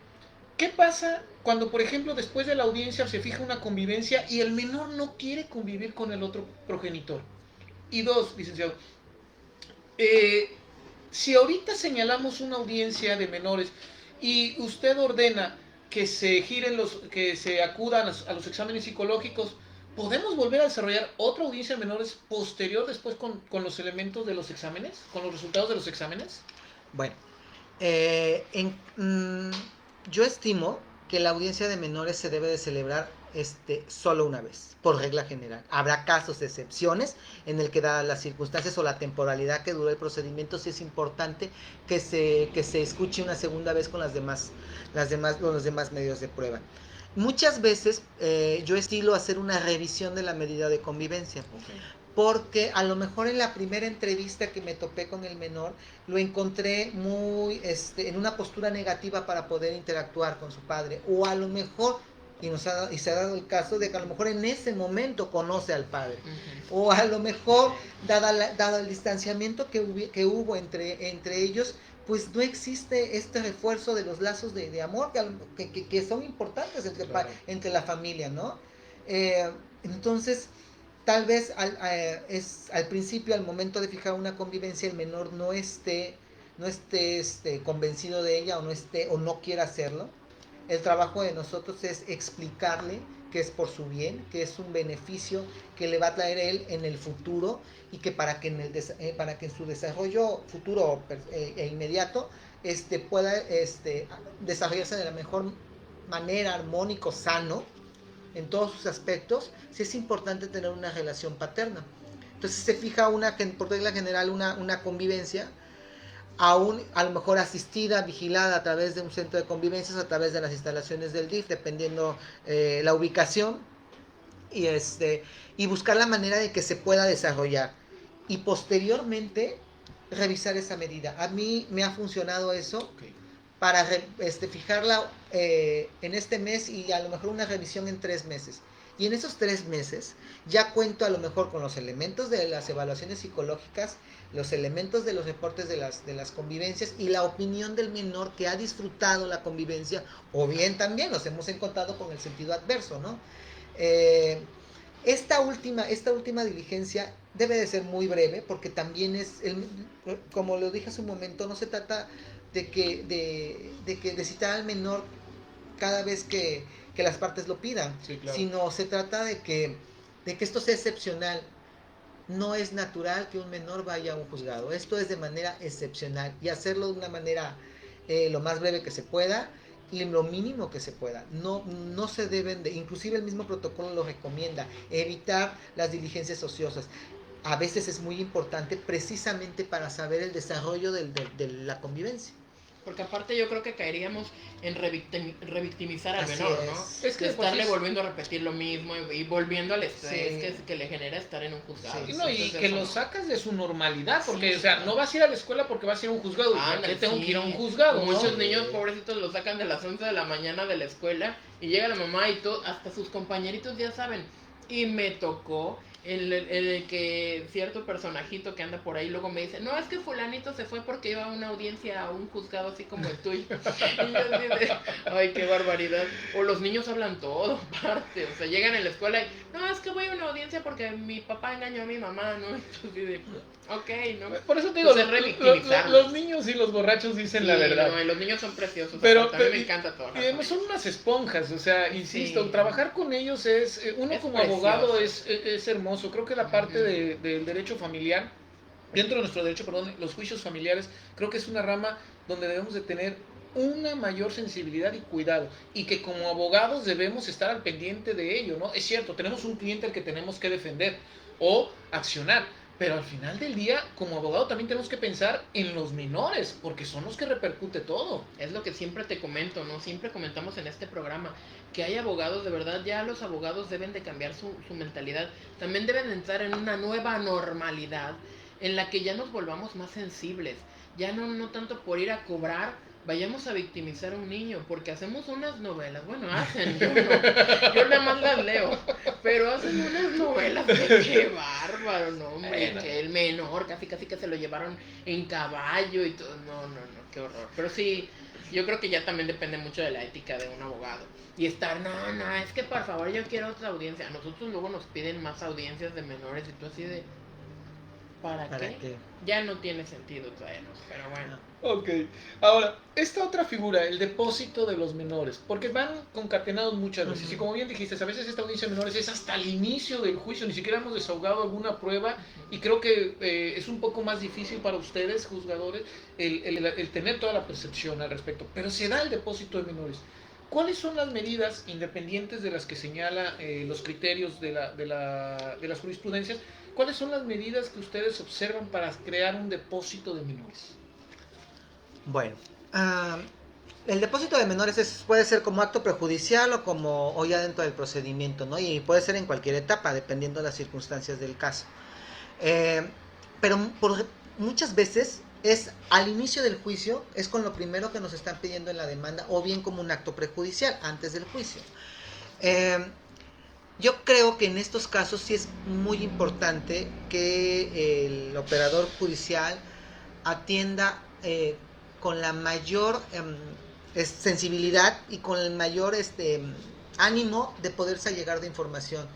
¿qué pasa cuando, por ejemplo, después de la audiencia se fija una convivencia y el menor no quiere convivir con el otro progenitor? Y dos, licenciado, si ahorita señalamos una audiencia de menores y usted ordena que se acudan a los exámenes psicológicos, ¿podemos volver a desarrollar otra audiencia de menores posterior después con los elementos de los exámenes? ¿Con los resultados de los exámenes? Bueno, yo estimo que la audiencia de menores se debe de celebrar solo una vez, por regla general. Habrá casos de excepciones en el que, dadas las circunstancias o la temporalidad que dura el procedimiento, sí es importante que se escuche una segunda vez con los demás medios de prueba. Muchas veces yo estilo hacer una revisión de la medida de convivencia, porque a lo mejor en la primera entrevista que me topé con el menor lo encontré muy en una postura negativa para poder interactuar con su padre, o a lo mejor se ha dado el caso de que a lo mejor en ese momento conoce al padre, o a lo mejor dado el distanciamiento que hubo entre ellos, pues no existe este refuerzo de los lazos de amor que son importantes entre la familia, ¿no? Entonces, tal vez al principio, al momento de fijar una convivencia, el menor no esté convencido de ella o no quiera hacerlo. El trabajo de nosotros es explicarle que es por su bien, que es un beneficio que le va a traer él en el futuro, y que para que en su desarrollo futuro e inmediato pueda desarrollarse de la mejor manera, armónico, sano, en todos sus aspectos. Sí es importante tener una relación paterna. Entonces se fija por regla general una convivencia, a lo mejor asistida, vigilada a través de un centro de convivencias, a través de las instalaciones del DIF, dependiendo la ubicación, y buscar la manera de que se pueda desarrollar, y posteriormente revisar esa medida. A mí me ha funcionado eso, para fijarla en este mes, y a lo mejor una revisión en 3 meses. Y en esos 3 meses ya cuento a lo mejor con los elementos de las evaluaciones psicológicas, los elementos de los reportes de las convivencias y la opinión del menor que ha disfrutado la convivencia, o bien también nos hemos encontrado con el sentido adverso, ¿no? Esta última diligencia debe de ser muy breve, porque también como lo dije hace un momento, no se trata de citar al menor cada vez que las partes lo pidan, sí, claro, sino se trata de que esto sea excepcional. No es natural que un menor vaya a un juzgado, esto es de manera excepcional, y hacerlo de una manera lo más breve que se pueda y lo mínimo que se pueda. No se deben inclusive el mismo protocolo lo recomienda, evitar las diligencias ociosas. A veces es muy importante precisamente para saber el desarrollo de la convivencia. Porque aparte yo creo que caeríamos en revictimizar al Así menor, es. ¿no? Es que de estarle pues, volviendo a repetir lo mismo y volviendo al estrés Sí. que le genera estar en un juzgado. Sí, no, y Entonces, que eso lo no. sacas de su normalidad, porque, Sí, o sea, claro. no vas a ir a la escuela porque vas a ir a un juzgado. Ah, ¿Y qué tengo sí. que ir a un juzgado? O ¿no? muchos niños pobrecitos los sacan de las 11 de la mañana de la escuela y llega la mamá y todo, hasta sus compañeritos ya saben. Y me tocó el que cierto personajito que anda por ahí luego me dice, no, es que fulanito se fue porque iba a una audiencia, a un juzgado así como el tuyo. Y yo así de, ay, qué barbaridad. O los niños hablan todo, aparte. O sea, llegan en la escuela y, no, es que voy a una audiencia porque mi papá engañó a mi mamá, ¿no? Y tú así de, ok, ¿no? Por eso te digo, Pues es revictimizarlos. los niños y los borrachos dicen Sí, la verdad. no, y los niños son preciosos. Pero, aparte, a mí pero- me encanta todo. Y además son unas esponjas, o sea, insisto, Sí. trabajar con ellos es, uno Es como precioso. abogado es hermoso. Creo que la parte Ujú. del derecho familiar, dentro de nuestro derecho, perdón, los juicios familiares, creo que es una rama donde debemos de tener una mayor sensibilidad y cuidado, y que como abogados debemos estar al pendiente de ello, ¿no? Es cierto, tenemos un cliente al que tenemos que defender o accionar, pero al final del día, como abogado también tenemos que pensar en los menores, porque son los que repercute todo. Es lo que siempre te comento, ¿no? Siempre comentamos en este programa que hay abogados, de verdad, ya los abogados deben de cambiar su mentalidad. También deben de entrar en una nueva normalidad en la que ya nos volvamos más sensibles. Ya no tanto por ir a cobrar, vayamos a victimizar a un niño, porque hacemos unas novelas, bueno, hacen, yo no, yo nada más las leo, pero hacen unas novelas de qué bárbaro, no, hombre, Bueno. que el menor casi que se lo llevaron en caballo y todo, no, qué horror. Pero sí, yo creo que ya también depende mucho de la ética de un abogado. Y estar, no, es que por favor yo quiero otra audiencia. A nosotros luego nos piden más audiencias de menores y tú así de, ¿para qué? Ya no tiene sentido traerlos, pero bueno. Ok, ahora, esta otra figura, el depósito de los menores, porque van concatenados muchas veces, Ujú. y como bien dijiste, a veces esta audiencia de menores es hasta el inicio del juicio, ni siquiera hemos desahogado alguna prueba, y creo que es un poco más difícil para ustedes, juzgadores, el tener toda la percepción al respecto, pero se da el depósito de menores. ¿Cuáles son las medidas independientes de las que señala los criterios de las jurisprudencias? ¿Cuáles son las medidas que ustedes observan para crear un depósito de menores? Bueno, el depósito de menores puede ser como acto prejudicial o ya dentro del procedimiento, ¿no? Y puede ser en cualquier etapa, dependiendo de las circunstancias del caso. Pero muchas veces es al inicio del juicio, es con lo primero que nos están pidiendo en la demanda, o bien como un acto prejudicial antes del juicio. Yo creo que en estos casos sí es muy importante que el operador judicial atienda con la mayor sensibilidad y con el mayor ánimo de poderse allegar de información,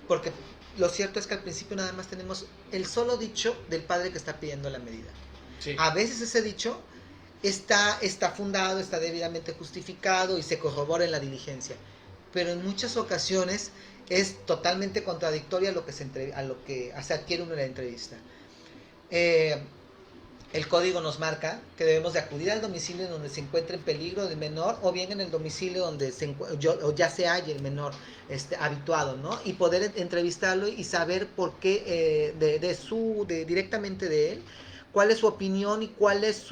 porque lo cierto es que al principio nada más tenemos el solo dicho del padre que está pidiendo la medida. Sí. A veces ese dicho está fundado, está debidamente justificado y se corrobora en la diligencia, pero en muchas ocasiones es totalmente contradictoria a lo que se adquiere uno en la entrevista. El código nos marca que debemos de acudir al domicilio en donde se encuentre en peligro el menor, o bien en el domicilio donde ya se halle el menor habituado, ¿no? Y poder entrevistarlo y saber por qué directamente de él, cuál es su opinión y cuál es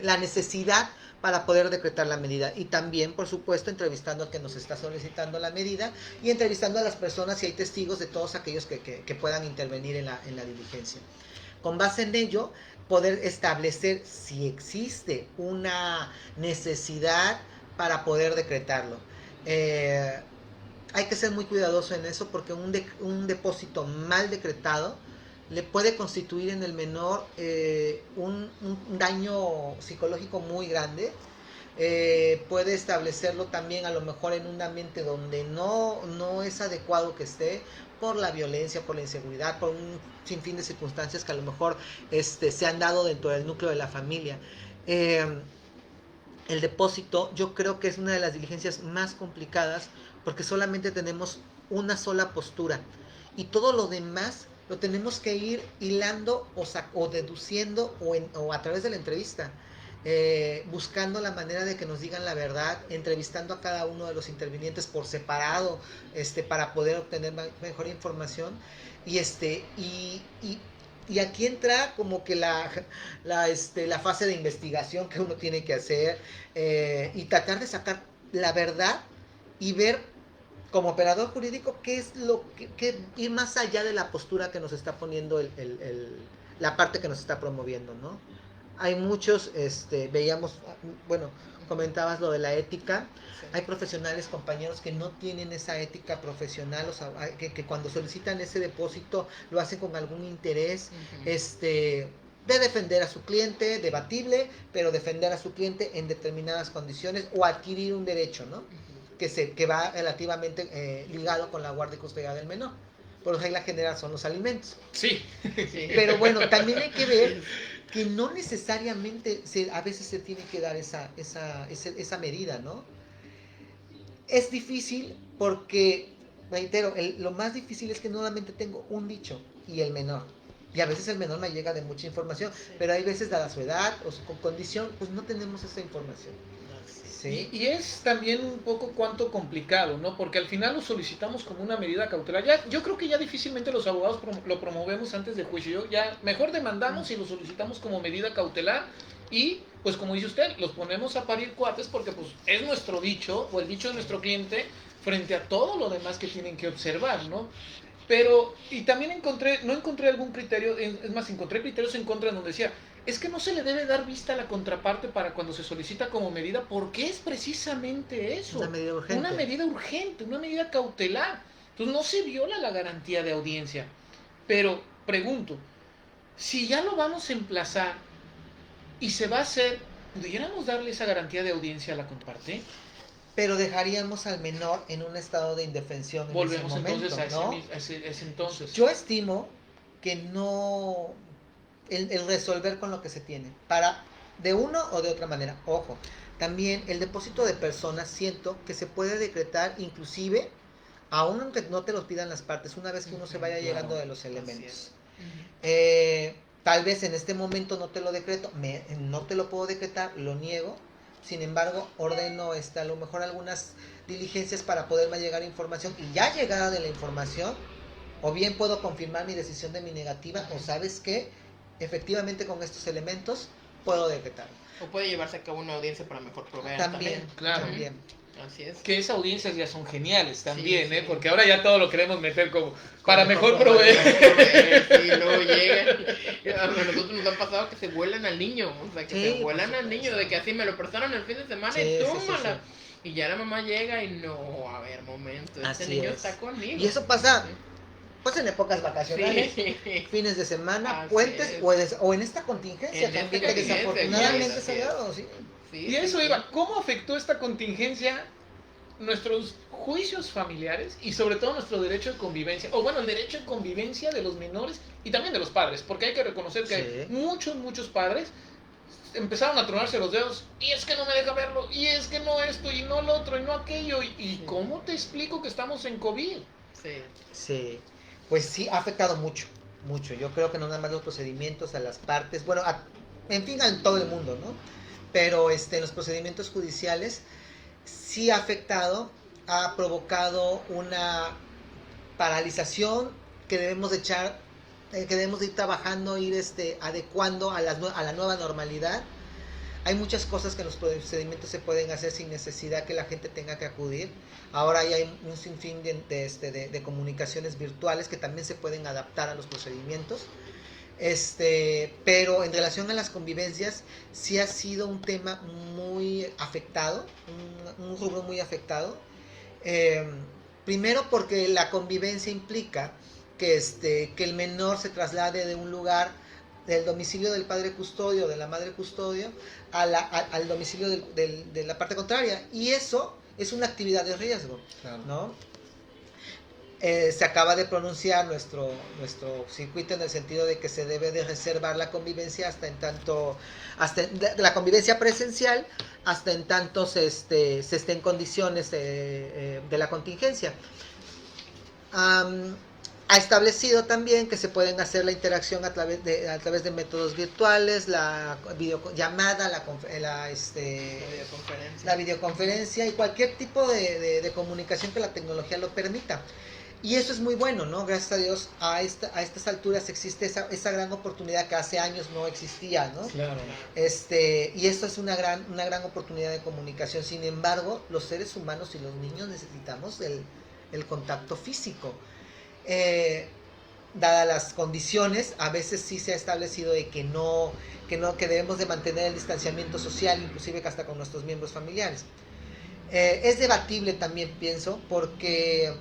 la necesidad para poder decretar la medida. Y también, por supuesto, entrevistando al que nos está solicitando la medida y entrevistando a las personas, si hay testigos, de todos aquellos que puedan intervenir en la diligencia. Con base en ello, poder establecer si existe una necesidad para poder decretarlo. Hay que ser muy cuidadoso en eso, porque un depósito mal decretado le puede constituir en el menor un daño psicológico muy grande. Puede establecerlo también a lo mejor en un ambiente donde no es adecuado que esté, por la violencia, por la inseguridad, por un sinfín de circunstancias que a lo mejor se han dado dentro del núcleo de la familia. El depósito yo creo que es una de las diligencias más complicadas, porque solamente tenemos una sola postura y todo lo demás lo tenemos que ir hilando o deduciendo o a través de la entrevista, buscando la manera de que nos digan la verdad, entrevistando a cada uno de los intervinientes por separado, para poder obtener mejor información, y Y aquí entra como que la fase de investigación que uno tiene que hacer, y tratar de sacar la verdad y ver como operador jurídico qué es lo que ir más allá de la postura que nos está poniendo la parte que nos está promoviendo, ¿no? Hay muchos, veíamos, bueno, comentabas lo de la ética. Sí. Hay profesionales, compañeros, que no tienen esa ética profesional, o sea, que cuando solicitan ese depósito lo hacen con algún interés, de defender a su cliente, debatible, pero defender a su cliente en determinadas condiciones o adquirir un derecho, ¿no? Que va relativamente ligado con la guardia y custodia del menor. Por regla general son los alimentos. Sí. Pero bueno, también hay que ver que no necesariamente a veces se tiene que dar esa medida, ¿no? Es difícil porque, reitero, lo más difícil es que solamente tengo un dicho y el menor. Y a veces el menor me llega de mucha información, pero hay veces, dada su edad o su condición, pues no tenemos esa información. ¿Sí? Y es también un poco cuanto complicado, ¿no? Porque al final lo solicitamos como una medida cautelar. Yo creo que ya difícilmente los abogados lo promovemos antes de juicio. Ya mejor demandamos y lo solicitamos como medida cautelar. Y, pues como dice usted, los ponemos a parir cuates porque pues es nuestro dicho o el dicho de nuestro cliente frente a todo lo demás que tienen que observar, ¿no? Pero, y también no encontré algún criterio, es más, encontré criterios en contra donde decía, es que no se le debe dar vista a la contraparte para cuando se solicita como medida, porque es precisamente eso. Una medida urgente. Una medida urgente, una medida cautelar. Entonces no se viola la garantía de audiencia. Pero, pregunto, si ya lo vamos a emplazar y se va a hacer, ¿pudiéramos darle esa garantía de audiencia a la contraparte? Pero dejaríamos al menor en un estado de indefensión en Volvemos ese momento, entonces ¿no? a ese entonces. Yo estimo que no... El resolver con lo que se tiene, para de una o de otra manera. Ojo, también el depósito de personas siento que se puede decretar inclusive, aun aunque no te lo pidan las partes, una vez que uno se vaya llegando de los elementos. Tal vez en este momento no te lo decreto, no te lo puedo decretar, lo niego. Sin embargo, ordeno a lo mejor algunas diligencias para poderme llegar información, y ya llegada de la información, o bien puedo confirmar mi decisión de mi negativa, o sabes qué, efectivamente con estos elementos puedo decretarlo. O puede llevarse a cabo una audiencia para mejor proveer. También, claro. También. Así es. Que esas audiencias ya son geniales también, sí. Porque ahora ya todo lo queremos meter como para mejor proveer. Y luego llegan. A nosotros nos han pasado que se vuelan al niño. O sea, que se vuelan al niño, de que así me lo prestaron el fin de semana y tómala. Y ya la mamá llega y no, a ver, momento, este niño está conmigo. Y eso pasa... Pues en épocas vacacionales, fines de semana, puentes, o en esta contingencia también que desafortunadamente se ha dado, ¿sí? Y eso iba, ¿cómo afectó esta contingencia nuestros juicios familiares y sobre todo nuestro derecho de convivencia? O bueno, el derecho de convivencia de los menores y también de los padres, porque hay que reconocer que hay muchos padres empezaron a tronarse los dedos, y es que no me deja verlo, y es que no esto, y no lo otro, y no aquello, y ¿cómo te explico que estamos en COVID? Sí. Pues sí, ha afectado mucho. Yo creo que no nada más los procedimientos, a las partes, bueno, en fin, a todo el mundo, ¿no? Pero en los procedimientos judiciales sí ha afectado, ha provocado una paralización que debemos de ir trabajando, ir adecuando a la nueva normalidad. Hay muchas cosas que en los procedimientos se pueden hacer sin necesidad que la gente tenga que acudir. Ahora ya hay un sinfín de comunicaciones virtuales que también se pueden adaptar a los procedimientos. Pero en relación a las convivencias, sí ha sido un tema muy afectado, un rubro muy afectado. Primero porque la convivencia implica que el menor se traslade de un lugar, del domicilio del padre custodio, de la madre custodio, al domicilio de la parte contraria, y eso es una actividad de riesgo, ¿no? Se acaba de pronunciar nuestro circuito en el sentido de que se debe de reservar la convivencia hasta la convivencia presencial hasta en tanto se esté en condiciones de la contingencia. Ha establecido también que se pueden hacer la interacción a través de métodos virtuales, la videollamada, la videoconferencia y cualquier tipo de comunicación que la tecnología lo permita. Y eso es muy bueno, ¿no? Gracias a Dios, a estas alturas existe esa gran oportunidad que hace años no existía, ¿no? Claro. Y esto es una gran oportunidad de comunicación. Sin embargo, los seres humanos y los niños necesitamos el contacto físico. Dadas las condiciones, a veces sí se ha establecido de que debemos de mantener el distanciamiento social, inclusive hasta con nuestros miembros familiares. Es debatible también, pienso, porque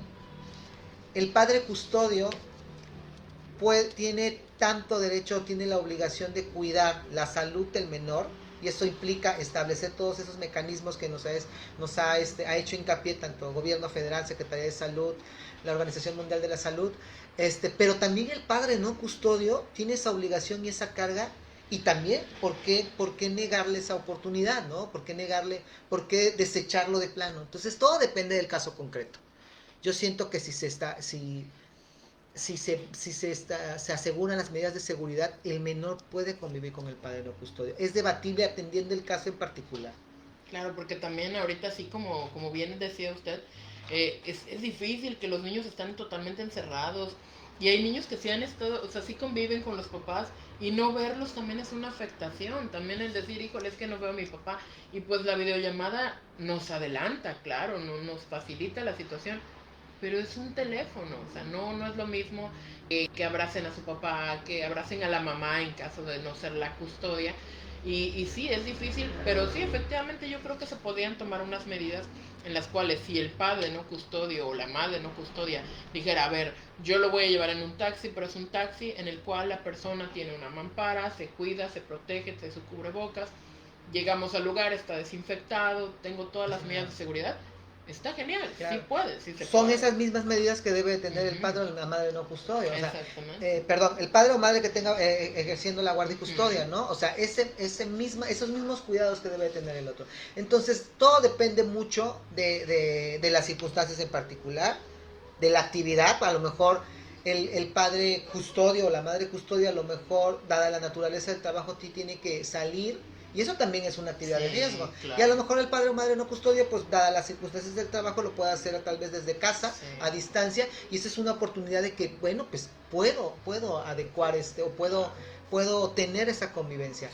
el padre custodio tiene tanto derecho, tiene la obligación de cuidar la salud del menor, y eso implica establecer todos esos mecanismos que nos ha hecho hincapié tanto el gobierno federal, Secretaría de Salud, la Organización Mundial de la Salud, pero también el padre no custodio tiene esa obligación y esa carga. Y también, ¿por qué negarle esa oportunidad, ¿no? ¿Por qué desecharlo de plano? Entonces, todo depende del caso concreto. Yo siento que si se aseguran las medidas de seguridad, el menor puede convivir con el padre no custodio. Es debatible atendiendo el caso en particular. Claro, porque también ahorita, así como bien decía usted, es difícil que los niños están totalmente encerrados. Y hay niños que sí han estado, o sea, sí conviven con los papás, y no verlos también es una afectación. También el decir, híjole, es que no veo a mi papá. Y pues la videollamada nos adelanta, claro, nos facilita la situación. Pero es un teléfono, o sea, no es lo mismo que abracen a su papá, que abracen a la mamá en caso de no ser la custodia. Y sí, es difícil, pero sí, efectivamente yo creo que se podían tomar unas medidas en las cuales si el padre no custodio o la madre no custodia dijera, a ver, yo lo voy a llevar en un taxi, pero es un taxi en el cual la persona tiene una mampara, se cuida, se protege, se su cubrebocas, llegamos al lugar, está desinfectado, tengo todas las medidas de seguridad. Está genial, claro. Sí puede, sí se Son puede. esas mismas medidas que debe tener el padre o la madre no custodio. O sea, exactamente. El padre o madre que tenga ejerciendo la guardia y custodia, ¿no? O sea, esos mismos cuidados que debe tener el otro. Entonces, todo depende mucho de las circunstancias en particular, de la actividad. A lo mejor el padre custodio o la madre custodia, a lo mejor, dada la naturaleza del trabajo, tiene que salir. Y eso también es una actividad de riesgo. Claro. Y a lo mejor el padre o madre no custodia, pues dadas las circunstancias del trabajo, lo puede hacer tal vez desde casa, a distancia. Y esa es una oportunidad de que, bueno, pues puedo adecuar o puedo tener esa convivencia.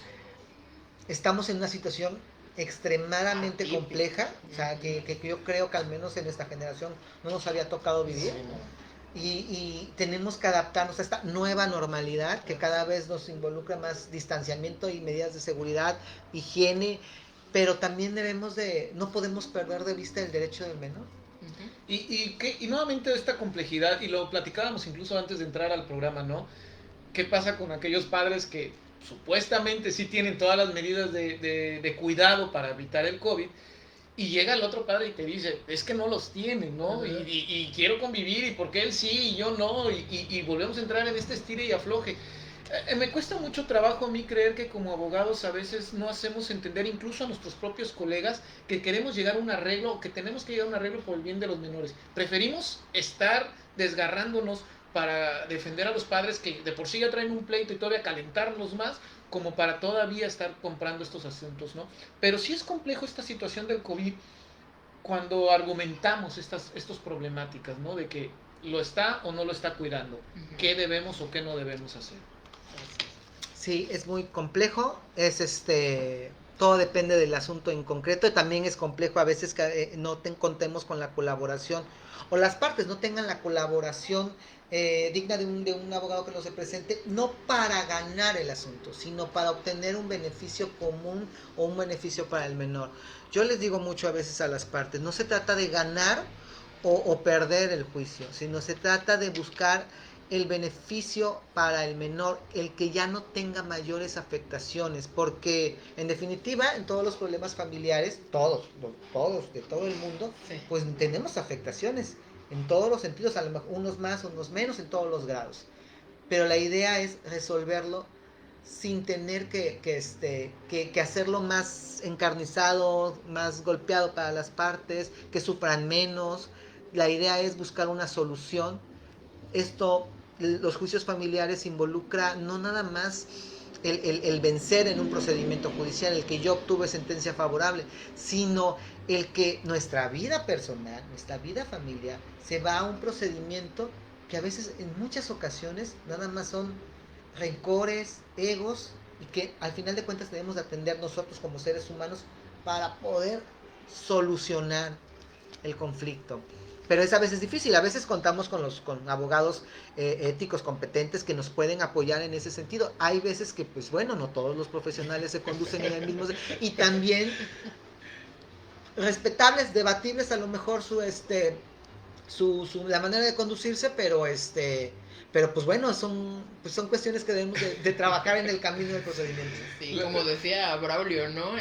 Estamos en una situación extremadamente compleja, o sea, que yo creo que al menos en esta generación no nos había tocado vivir. Y tenemos que adaptarnos a esta nueva normalidad que cada vez nos involucra más distanciamiento y medidas de seguridad, higiene, pero también no podemos perder de vista el derecho del menor. Y nuevamente esta complejidad, y lo platicábamos incluso antes de entrar al programa, ¿no? ¿Qué pasa con aquellos padres que supuestamente sí tienen todas las medidas de cuidado para evitar el COVID? Y llega el otro padre y te dice, es que no los tiene, ¿no? Y quiero convivir, y porque él sí y yo no, y volvemos a entrar en este estire y afloje. Me cuesta mucho trabajo a mí creer que como abogados a veces no hacemos entender incluso a nuestros propios colegas que queremos llegar a un arreglo, o que tenemos que llegar a un arreglo por el bien de los menores. Preferimos estar desgarrándonos para defender a los padres que de por sí ya traen un pleito y todavía calentarnos más, como para todavía estar comprando estos asuntos, ¿no? Pero sí es complejo esta situación del COVID cuando argumentamos estas problemáticas, ¿no? De que lo está o no lo está cuidando, qué debemos o qué no debemos hacer. Sí, es muy complejo, todo depende del asunto en concreto, y también es complejo a veces que no contemos con la colaboración, o las partes no tengan la colaboración digna de un abogado que nos represente, no para ganar el asunto, sino para obtener un beneficio común o un beneficio para el menor. Yo les digo mucho a veces a las partes, no se trata de ganar o perder el juicio, sino se trata de buscar el beneficio para el menor, el que ya no tenga mayores afectaciones, porque en definitiva en todos los problemas familiares, todos de todo el mundo, pues tenemos afectaciones en todos los sentidos, a lo mejor unos más, unos menos, en todos los grados, pero la idea es resolverlo sin tener que hacerlo más encarnizado, más golpeado para las partes, que sufran menos. La idea es buscar una solución los juicios familiares involucra no nada más el vencer en un procedimiento judicial, el que yo obtuve sentencia favorable, sino el que nuestra vida personal, nuestra vida familiar, se va a un procedimiento que a veces, en muchas ocasiones, nada más son rencores, egos, y que al final de cuentas debemos de atender nosotros como seres humanos para poder solucionar el conflicto. Pero es a veces difícil, a veces contamos con abogados éticos competentes que nos pueden apoyar en ese sentido. Hay veces que, pues bueno, no todos los profesionales se conducen en el mismo... Y también respetables, debatibles a lo mejor la manera de conducirse, pero pues bueno, son cuestiones que debemos de trabajar en el camino del procedimiento. Sí, como decía Braulio, ¿no?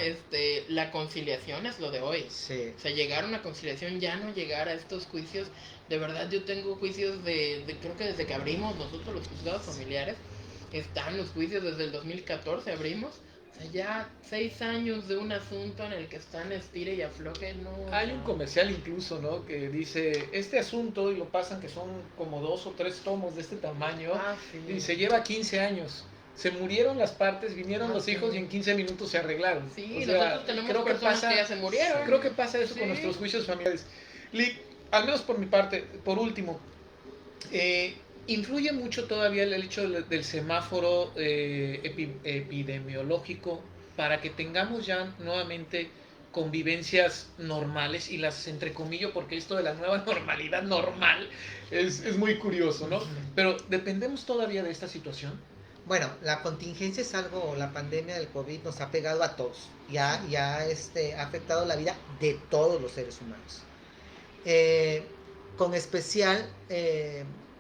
La conciliación es lo de hoy. Sí. O sea, llegar a una conciliación, ya no llegar a estos juicios. De verdad, yo tengo juicios creo que desde que abrimos nosotros los juzgados familiares, están los juicios desde el 2014 abrimos. O sea, ya 6 años de un asunto en el que están estire y afloje, no. Hay un comercial incluso, ¿no? Que dice, este asunto, y lo pasan que son como 2 o 3 tomos de este tamaño, Sí. y se lleva 15 años. Se murieron las partes, vinieron los hijos sí. y en 15 minutos se arreglaron. Sí, o sea, nosotros tenemos personas que ya se murieron. Creo que pasa eso Sí. con nuestros juicios familiares. Al menos por mi parte, por último, influye mucho todavía el hecho del semáforo epidemiológico para que tengamos ya nuevamente convivencias normales, y las entrecomillo porque esto de la nueva normalidad normal es muy curioso, ¿no? Pero dependemos todavía de esta situación. Bueno, la contingencia es algo, la pandemia del COVID nos ha pegado a todos, ha afectado la vida de todos los seres humanos. Con especial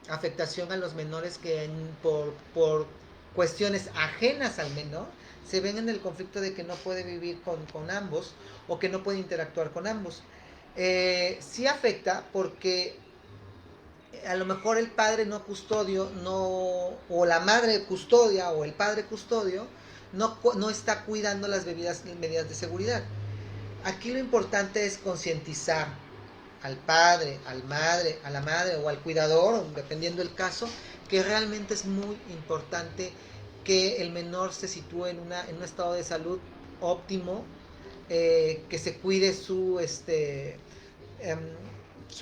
afectación a los menores que por cuestiones ajenas al menor se ven en el conflicto de que no puede vivir con ambos o que no puede interactuar con ambos. Sí afecta porque a lo mejor el padre no custodio, o la madre custodia o el padre custodio no está cuidando las medidas de seguridad. Aquí lo importante es concientizar al padre, a la madre o al cuidador, dependiendo del caso, que realmente es muy importante que el menor se sitúe en un estado de salud óptimo, que se cuide su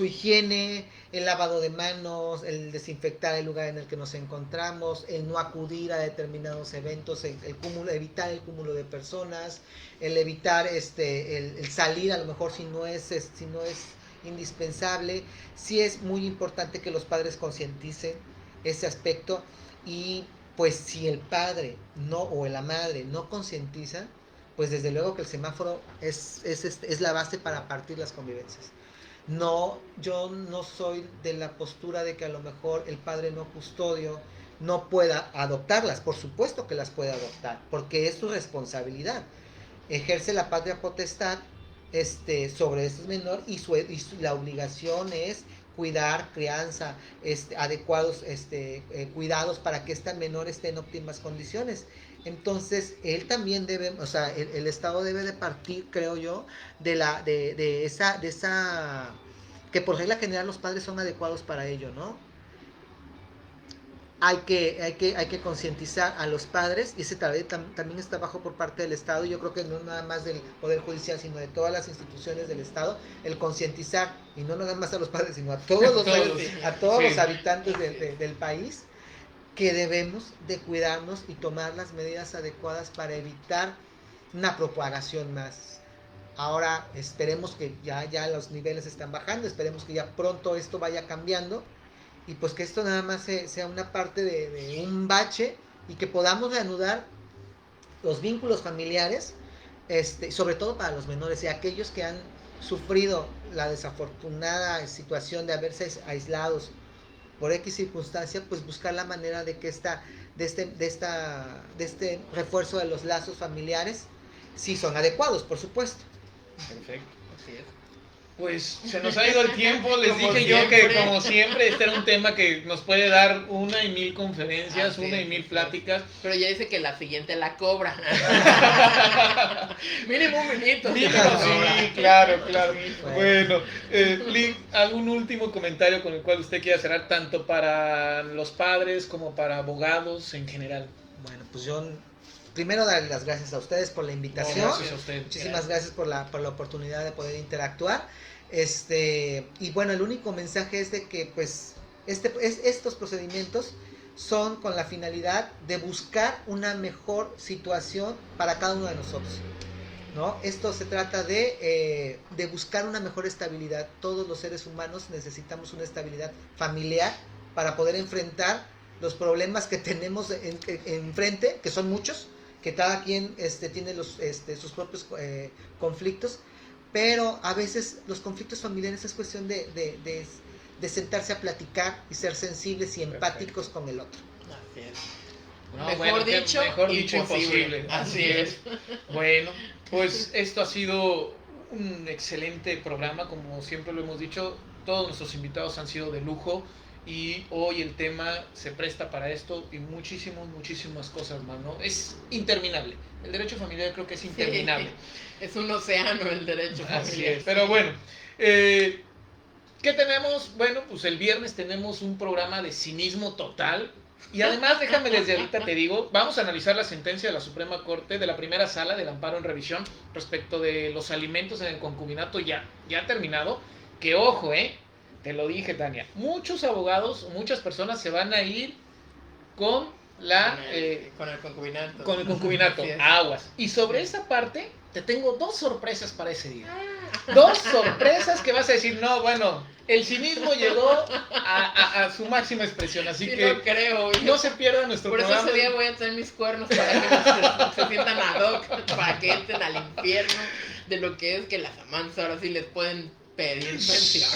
higiene, el lavado de manos, el desinfectar el lugar en el que nos encontramos, el no acudir a determinados eventos, evitar el cúmulo de personas, el evitar el salir a lo mejor si no es indispensable. Sí es muy importante que los padres concienticen ese aspecto, y pues si el padre o la madre no concientiza, pues desde luego que el semáforo es la base para partir las convivencias. No, yo no soy de la postura de que a lo mejor el padre no custodio no pueda adoptarlas. Por supuesto que las puede adoptar, porque es su responsabilidad. Ejerce la patria potestad sobre estos menores, y la obligación es cuidar, crianza, adecuados cuidados para que este menor esté en óptimas condiciones. Entonces, él también debe, o sea, el Estado debe de partir, creo yo, de esa, que por regla general los padres son adecuados para ello, ¿no? Hay que concientizar a los padres, y ese también es trabajo por parte del Estado. Yo creo que no nada más del Poder Judicial, sino de todas las instituciones del Estado, el concientizar, y no nada más a los padres, sino a todos los habitantes del país, que debemos de cuidarnos y tomar las medidas adecuadas para evitar una propagación más. Ahora esperemos que ya los niveles están bajando, esperemos que ya pronto esto vaya cambiando, y pues que esto nada más sea una parte de un bache, y que podamos reanudar los vínculos familiares, sobre todo para los menores y aquellos que han sufrido la desafortunada situación de haberse aislados por X circunstancia, pues buscar la manera de que de este refuerzo de los lazos familiares, si son adecuados, por supuesto. Perfecto. Así es. Pues se nos ha ido el tiempo, les Como dije yo siempre. que como siempre este era un tema que nos puede dar 1,000 conferencias, Así 1,000 es. pláticas. Pero ya dice que la siguiente la cobra. Mínimo un minuto. Mínimo, la sí, cobra. claro, claro. Sí, Bueno, Link, ¿algún último comentario con el cual usted quiera cerrar, tanto para los padres como para abogados en general? Bueno, pues yo primero darle las gracias a ustedes por la invitación. Gracias a usted. Muchísimas gracias por la oportunidad de poder interactuar. Y bueno, el único mensaje es de que pues estos procedimientos son con la finalidad de buscar una mejor situación para cada uno de nosotros, ¿no? Esto se trata de buscar una mejor estabilidad. Todos los seres humanos necesitamos una estabilidad familiar para poder enfrentar los problemas que tenemos enfrente, que son muchos, que cada quien tiene sus propios conflictos, pero a veces los conflictos familiares es cuestión de sentarse a platicar y ser sensibles y empáticos con el otro. Así es. No, Mejor dicho, imposible. Así es. Bueno, pues esto ha sido un excelente programa, como siempre lo hemos dicho, todos nuestros invitados han sido de lujo y hoy el tema se presta para esto y muchísimas cosas más, ¿no? Es interminable, el derecho familiar creo que es interminable. Sí, es un océano el derecho familiar. Así es, pero bueno, ¿qué tenemos? Bueno, pues el viernes tenemos un programa de cinismo total. Y además, déjame desde ahorita te digo, vamos a analizar la sentencia de la Suprema Corte de la primera sala del amparo en revisión respecto de los alimentos en el concubinato ya terminado. Que ojo, te lo dije, Tania, muchos abogados, muchas personas se van a ir con con el concubinato. con el concubinato, Así es. aguas. Y sobre esa parte, te tengo 2 sorpresas para ese día. 2 sorpresas que vas a decir, no, bueno, el cinismo llegó a su máxima expresión, así Sí, que lo creo. no se pierda nuestro Por eso programa. ese día voy a traer mis cuernos para que se sientan ad hoc, para que entren al infierno de lo que es que las amantes ahora sí les pueden pedir pensión.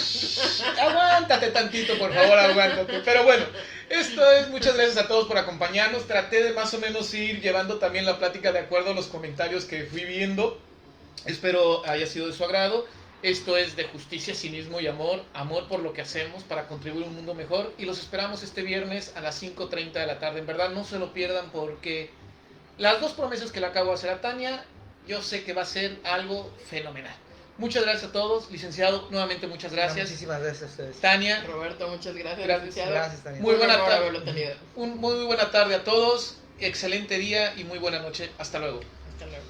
Aguántate tantito, por favor, aguántate. Pero bueno, esto es, muchas gracias a todos por acompañarnos. Traté de más o menos ir llevando también la plática de acuerdo a los comentarios que fui viendo. Espero haya sido de su agrado. Esto es de justicia, cinismo y amor. Amor por lo que hacemos para contribuir a un mundo mejor. Y los esperamos este viernes a las 5:30 de la tarde. En verdad, no se lo pierdan porque las 2 promesas que le acabo de hacer a Tania, yo sé que va a ser algo fenomenal. Muchas gracias a todos. Licenciado, nuevamente muchas gracias. Muchísimas gracias a ustedes. Tania, Roberto, muchas gracias. Gracias, licenciado. Gracias también. Muy buena Un honor tarde. haberlo tenido. muy buena tarde a todos. Excelente día y muy buena noche. Hasta luego. Hasta luego.